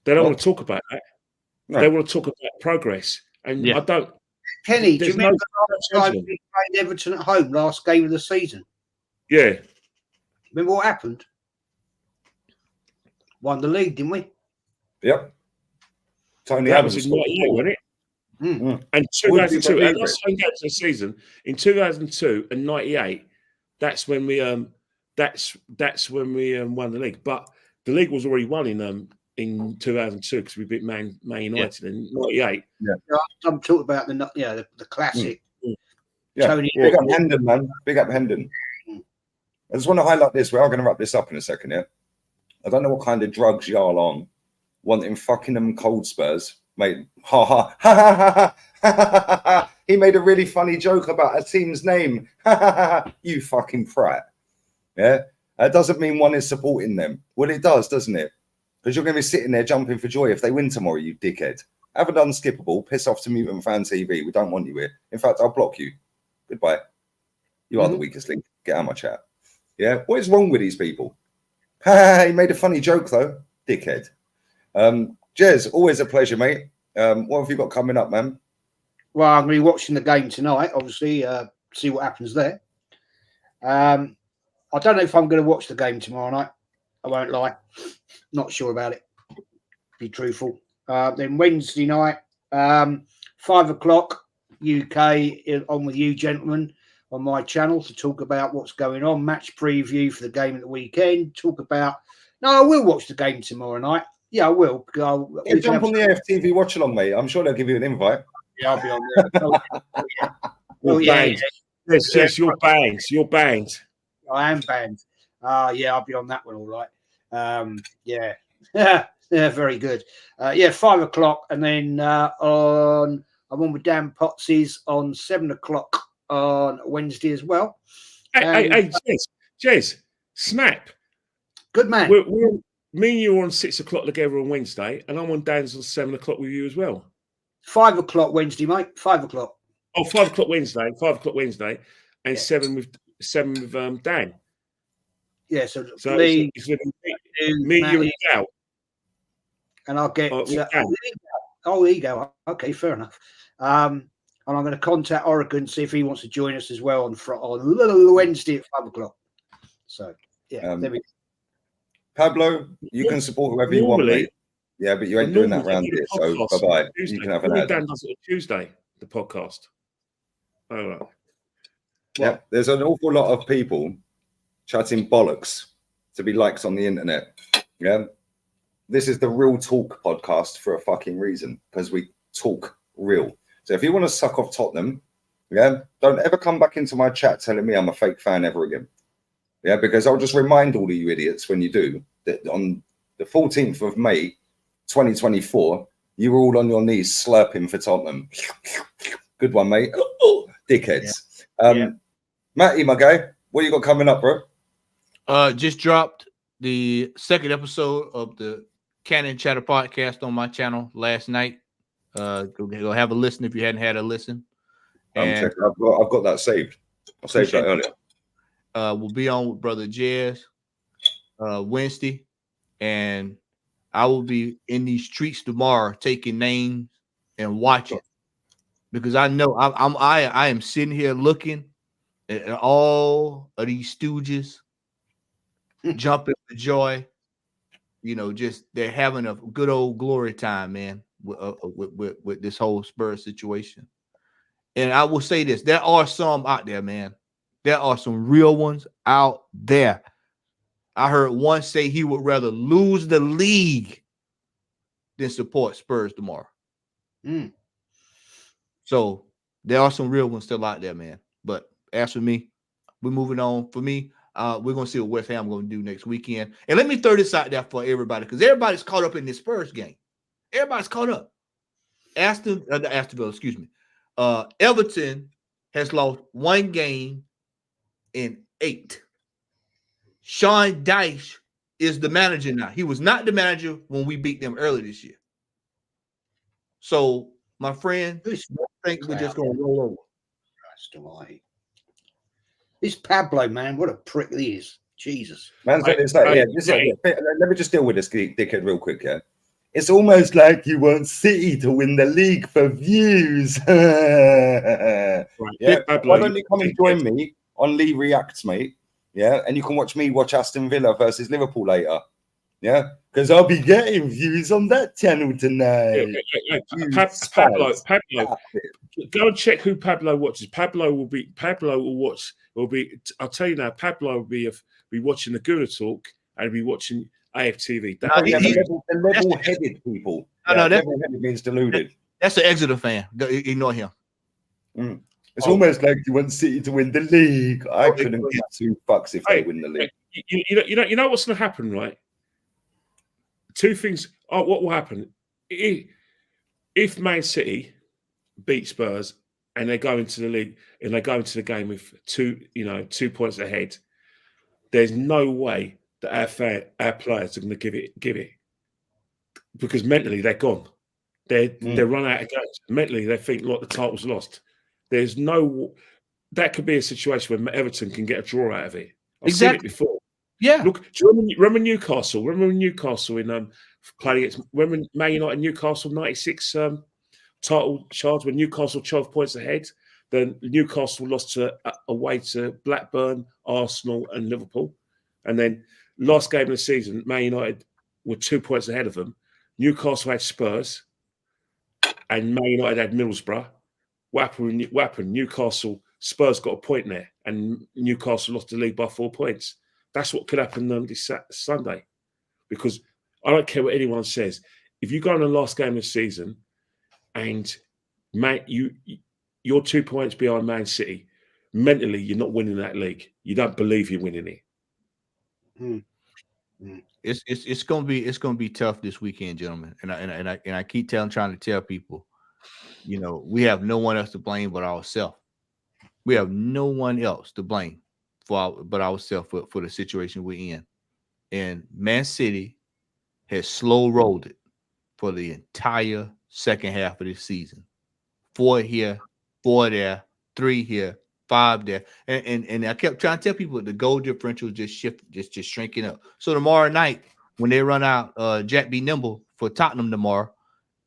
They don't want to talk about that. No. They want to talk about progress, and I don't. Kenny, do you remember the last time we played Everton at home, last game of the season? Yeah. Remember what happened? Won the league, didn't we? Yep. Tony Adams was in 98, wasn't it? And 2002, our last home games of the season in 2002 and 98. That's when we won the league. But the league was already won in 2002 because we beat Man United in 98. Yeah, I'm talking about the classic. Yeah, Tony. Big up Hendon, man. Big up Hendon. I just want to highlight this. We are going to wrap this up in a second, yeah? I don't know what kind of drugs y'all on, wanting fucking them cold Spurs. Mate, ha ha ha ha ha ha ha. He made a really funny joke about a team's name. Ha ha ha. You fucking prat. Yeah? That doesn't mean one is supporting them. Well, it does, doesn't it? Because you're going to be sitting there jumping for joy if they win tomorrow, you dickhead. Have an unskippable, piss off to Mutant Fan TV. We don't want you here. In fact, I'll block you. Goodbye. You are the weakest link. Get out of my chat. Yeah? What is wrong with these people? He made a funny joke, though. Dickhead. Jez, always a pleasure, mate. What have you got coming up, man? Well, I'm going to be watching the game tonight, obviously, see what happens there. I don't know if I'm going to watch the game tomorrow night. I won't lie. Not sure about it. Be truthful. Then Wednesday night, 5 o'clock, UK, on with you, gentlemen, on my channel to talk about what's going on, match preview for the game at the weekend. I will watch the game tomorrow night. Yeah, I will. Jump on the AFTV watch along, mate. I'm sure they'll give you an invite. Yeah, I'll be on there. Yes, you're banned. You're banned. I am banned. Yeah, I'll be on that one, all right. Yeah, very good. 5 o'clock, and then I'm on with Dan Potsy's on 7 o'clock on Wednesday as well. Hey, Jez, snap. Good man. Me and you are on 6 o'clock together on Wednesday, and I'm on Dan's on 7 o'clock with you as well. 5 o'clock Wednesday, mate. 5 o'clock. Oh, 5 o'clock Wednesday. 5 o'clock Wednesday, and 7 with Dan. Yeah, so it's me, you and Gal. And I'll get there you go. Okay, fair enough. And I'm going to contact Oregon, see if he wants to join us as well on Wednesday at 5 o'clock. So yeah, there we go. Pablo, you can support whoever you want, mate. Yeah, but you ain't doing that round here. So bye-bye. You can have an ad. Dan does it on Tuesday, the podcast. All right. Yeah, there's an awful lot of people chatting bollocks to be liked on the internet. Yeah. This is the Real Talk podcast for a fucking reason, because we talk real. So if you want to suck off Tottenham, yeah, don't ever come back into my chat telling me I'm a fake fan ever again. Yeah, because I'll just remind all of you idiots when you do that on the 14th of May, 2024, you were all on your knees slurping for Tottenham. Good one, mate. Dickheads. Yeah. Matty, my guy, what you got coming up, bro? Just dropped the second episode of the Cannon Chatter podcast on my channel last night. Go have a listen if you hadn't had a listen. I've got that saved. I saved that earlier. We'll be on with Brother Jez Wednesday, and I will be in these streets tomorrow taking names and watching, because I know I am sitting here looking at all of these stooges jumping for joy. You know, just they're having a good old glory time, man, with this whole Spurs situation. And I will say this: there are some out there, man. There are some real ones out there. I heard one say he would rather lose the league than support Spurs tomorrow. So there are some real ones still out there, man. But as for me, we're moving on. For me, we're going to see what West Ham going to do next weekend. And let me throw this out there for everybody, because everybody's caught up in this Spurs game. Everybody's caught up. Astonville, excuse me. Everton has lost one game in 8. Sean Dyche is the manager now. He was not the manager when we beat them early this year. So, my friend, I think we're just going to roll over. This Pablo, man, what a prick he is. Jesus. Man, let me just deal with this dickhead real quick, yeah? It's almost like you want City to win the league for views. Yeah. Why don't you come and join me on Lee Reacts, mate? Yeah, and you can watch me watch Aston Villa versus Liverpool later. Yeah, because I'll be getting views on that channel tonight. Pablo, go and check who Pablo watches. Pablo will be. I'll tell you now, Pablo will be watching the Guna Talk and be watching AFTV. The level-headed people. Level-headed means deluded. That's an Exeter fan. Ignore him. It's almost like you want City to win the league. I couldn't give 2 fucks if they win the league. You know what's going to happen, right? 2 things. What will happen if Man City beat Spurs and they go into the league and they go into the game with 2 points ahead? There's no way that our players are going to give it, because mentally they're gone. They're run out of games. Mentally they think like the title's lost. There's no. That could be a situation where Everton can get a draw out of it. I've seen it before. Yeah. Look, do you remember Newcastle? Remember Newcastle in playing against? Remember Man United, Newcastle '96 title charge when Newcastle 12 points ahead. Then Newcastle lost away to Blackburn, Arsenal, and Liverpool. And then last game of the season, Man United were 2 points ahead of them. Newcastle had Spurs, and Man United had Middlesbrough. What happened? Newcastle, Spurs got a point there, and Newcastle lost the league by 4 points. That's what could happen this Sunday, because I don't care what anyone says. If you go on the last game of the season, and you're 2 points behind Man City, mentally you're not winning that league. You don't believe you're winning it. It's gonna be tough this weekend, gentlemen. And I keep trying to tell people, we have no one else to blame but ourselves. We have no one else to blame but ourselves for the situation we're in. And Man City has slow rolled it for the entire second half of this season. 4 here, 4 there, 3 here, 5 there. And I kept trying to tell people the goal differential just shrinking up. So tomorrow night, when they run out Jack be nimble for Tottenham tomorrow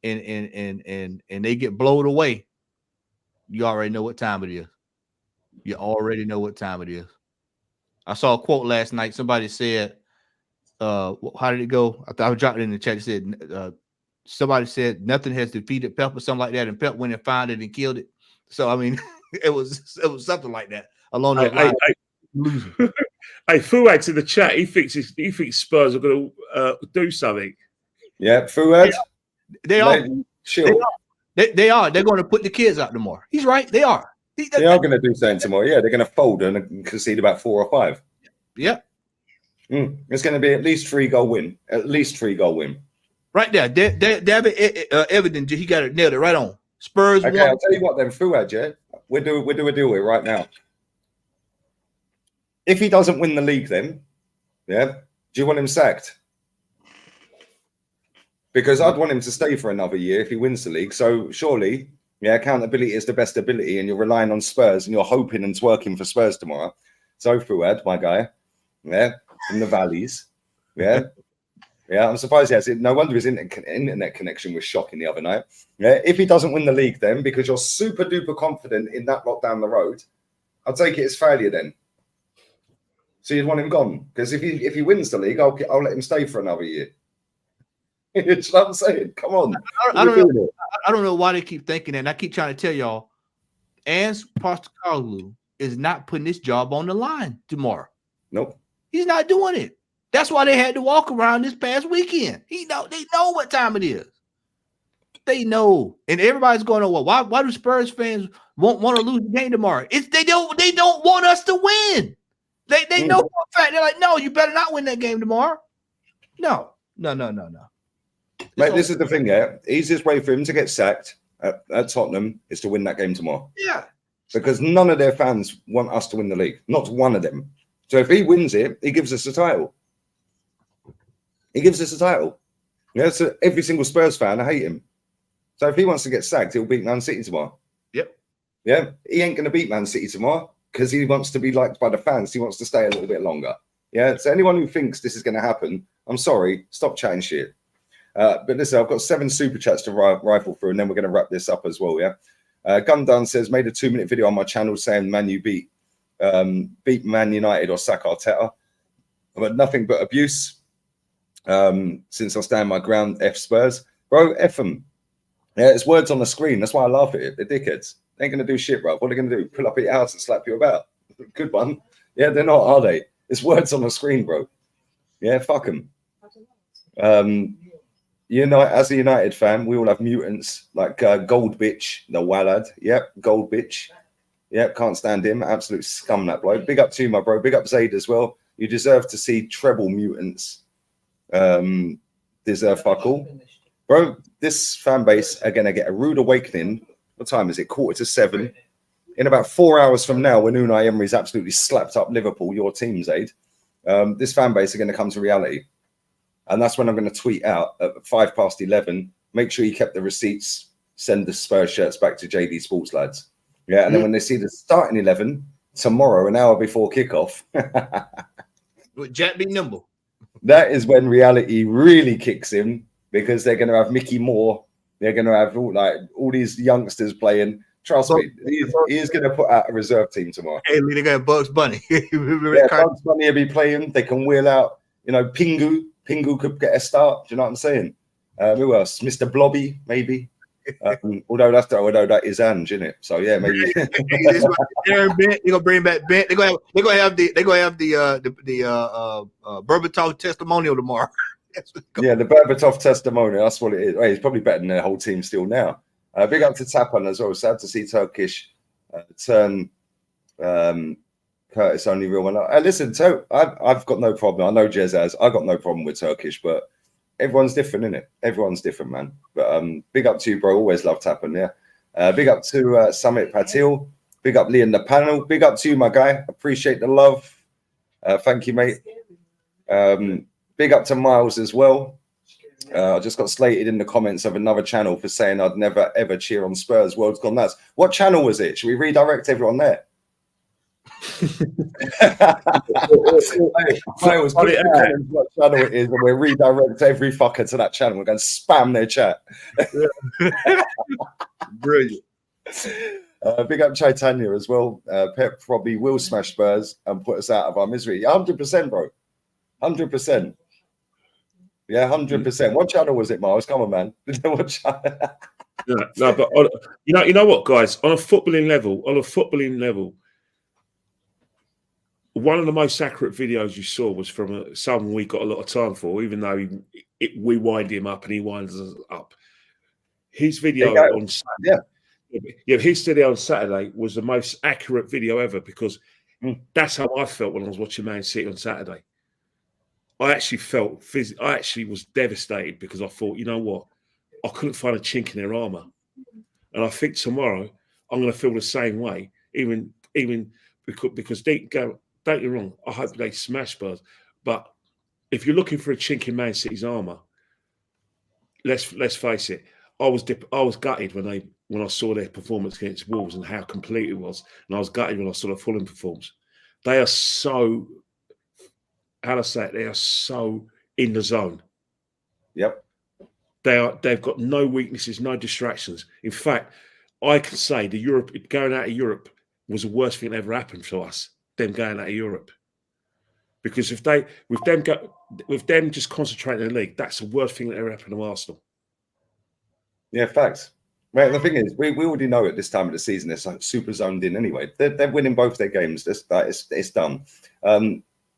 and they get blown away, you already know what time it is. You already know what time it is. I saw a quote last night. Somebody said, how did it go? I dropped it in the chat. It said, somebody said nothing has defeated Pep or something like that, and Pep went and found it and killed it. So I mean, it was something like that along those lines. Losing. Hey, Fuad to the chat. He thinks Spurs are going to do something. Yeah, Fuad. They are. Chill. They are. They're going to put the kids out tomorrow. He's right. They are. They are going to do something tomorrow. Yeah, they're going to fold and concede about 4 or 5. Yeah. It's going to be at least 3-goal win. At least 3-goal win. Right there. David evident. He got it nailed it right on. Spurs. Okay, I'll tell you what then, Fuad, yeah? We'll do a deal here right now. If he doesn't win the league then, yeah, do you want him sacked? Because I'd want him to stay for another year if he wins the league. So surely, yeah, accountability is the best ability, and you're relying on Spurs, and you're hoping and twerking for Spurs tomorrow. So Fuad, my guy, yeah, from the valleys, yeah. Yeah, I'm surprised he has it. No wonder his internet connection was shocking the other night. Yeah, if he doesn't win the league then, because you're super duper confident in that lot down the road, I'll take it as failure then. So you'd want him gone. Because if he wins the league, I'll let him stay for another year. You know what I'm saying? Come on. I don't know why they keep thinking that. And I keep trying to tell y'all, Ange Postecoglou is not putting this job on the line tomorrow. Nope. He's not doing it. That's why they had to walk around this past weekend. They know what time it is. They know. And everybody's going, well, why do Spurs fans want to lose the game tomorrow? They don't want us to win. They know for a fact. They're like, no, you better not win that game tomorrow. No. Mate, this is the thing, yeah. Easiest way for him to get sacked at Tottenham is to win that game tomorrow. Yeah. Because none of their fans want us to win the league. Not one of them. So if he wins it, he gives us a title. Yeah, so every single Spurs fan, I hate him. So if he wants to get sacked, he'll beat Man City tomorrow. Yep. Yeah, he ain't going to beat Man City tomorrow because he wants to be liked by the fans. He wants to stay a little bit longer. Yeah, so anyone who thinks this is going to happen, I'm sorry, stop chatting shit. But listen, I've got 7 super chats to rifle through, and then we're going to wrap this up as well, yeah? Gundun says, made a 2-minute video on my channel saying Man U beat Man United or sack Arteta. But nothing but abuse. Since I stand my ground, F Spurs. Bro, F them. Yeah, it's words on the screen. That's why I laugh at it. They're dickheads. They ain't going to do shit, bro. What are they going to do? Pull up at your house and slap you about? Good one. Yeah, they're not, are they? It's words on the screen, bro. Yeah, fuck them. You know, as a United fan, we all have mutants like Gold Bitch, the Wallad. Yep, Gold Bitch. Yep, can't stand him. Absolute scum, that bloke. Big up to you, my bro. Big up Zaid as well. You deserve to see treble mutants. Deserve fuck all. Bro, this fan base are going to get a rude awakening. What time is it? 6:45. In about 4 hours from now, when Unai Emery's absolutely slapped up Liverpool, your team, Zaid, this fan base are going to come to reality. And that's when I'm going to tweet out at 11:05. Make sure you kept the receipts. Send the Spurs shirts back to JD Sports lads. Yeah, and then when they see the starting 11 tomorrow, an hour before kickoff, with Jack be nimble. That is when reality really kicks in, because they're going to have Mickey Moore. They're going to have all these youngsters playing. Trust me, he is going to put out a reserve team tomorrow. Hey, they're going to have Bugs Bunny. Bugs Bunny will be playing. They can wheel out, Pingu. Pingu could get a start. Do you know what I'm saying? Who else? Mr. Blobby, maybe. Although that is Ange, isn't it? So yeah, maybe. They're gonna bring back Bent. They're gonna have the Berbatov testimonial tomorrow. Yeah, the Berbatov testimonial. That's what it is. Well, he's probably better than their whole team still now. Big up to Tapan as well. Sad to see Turkish turn Curtis only real one. Listen, I've got no problem. I know Jez has. I've got no problem with Turkish, but everyone's different, innit? Everyone's different, man. But big up to you, bro. Always love Tapan, yeah. Big up to Summit Patil. Big up Lee in the panel. Big up to you, my guy. Appreciate the love. Thank you, mate. Big up to Miles as well. I just got slated in the comments of another channel for saying I'd never ever cheer on Spurs. World's gone nuts. What channel was it? Should we redirect everyone there? Miles, put it in the comments what channel it is, and we'll redirect every fucker to that channel. We're going to spam their chat. Brilliant. Big up Chaitanya as well. Pep probably will smash Spurs and put us out of our misery. 100%, bro. 100%. Yeah, 100%. What channel was it, Miles? Come on, man. What channel? No, but you know what, guys? On a footballing level, one of the most accurate videos you saw was from someone we got a lot of time for, even though we wind him up and he winds us up. His video on Saturday, his video on Saturday was the most accurate video ever, because that's how I felt when I was watching Man City on Saturday. I actually was devastated, because I thought, you know what, I couldn't find a chink in their armor, and I think tomorrow I'm going to feel the same way. Even because don't get me wrong, I hope they smash Spurs, but if you're looking for a chink in Man City's armor, let's face it, I was gutted when I saw their performance against Wolves and how complete it was, and I was gutted when I saw the Fulham performance. They are so, how do I say it? They are so in the zone. Yep. They've got no weaknesses, no distractions. In fact, I can say going out of Europe was the worst thing that ever happened to us. Them going out of Europe, because with them just concentrating in the league, that's the worst thing that ever happened to Arsenal. Yeah, facts. Right. The thing is, we already know at this time of the season they're like super zoned in anyway. They're winning both their games. It's done.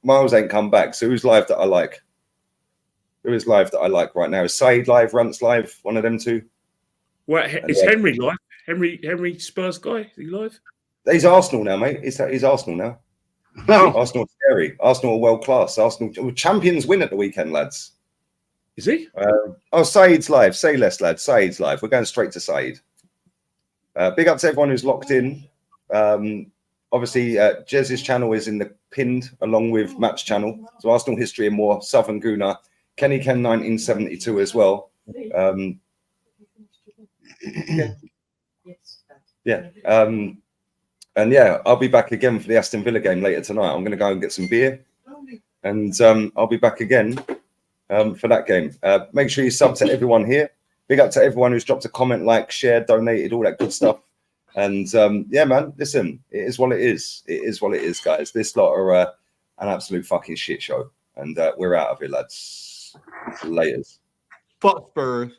Miles ain't come back. So who's live that I like? Who is live that I like right now? Is Saeed live? Runt's live? One of them two? Well, is Henry live? Henry Spurs guy? Is he live? He's Arsenal now, mate. He's Arsenal now. Arsenal scary. Arsenal are world class. Arsenal champions win at the weekend, lads. Is he? Saeed's live. Say less, lads. Saeed's live. We're going straight to Saeed. Big up to everyone who's locked in. Obviously, Jez's channel is in the pinned along with Matt's channel. So Arsenal history and more. Southern Gooner. Kenny Ken 1972 as well. Yeah. And yeah, I'll be back again for the Aston Villa game later tonight. I'm going to go and get some beer, and I'll be back again for that game. Make sure you sub to everyone here. Big up to everyone who's dropped a comment, like, shared, donated, all that good stuff. And yeah, man, listen, it is what it is. It is what it is, guys. This lot are an absolute fucking shit show, and we're out of here, lads. Laters. Fuck Spurs.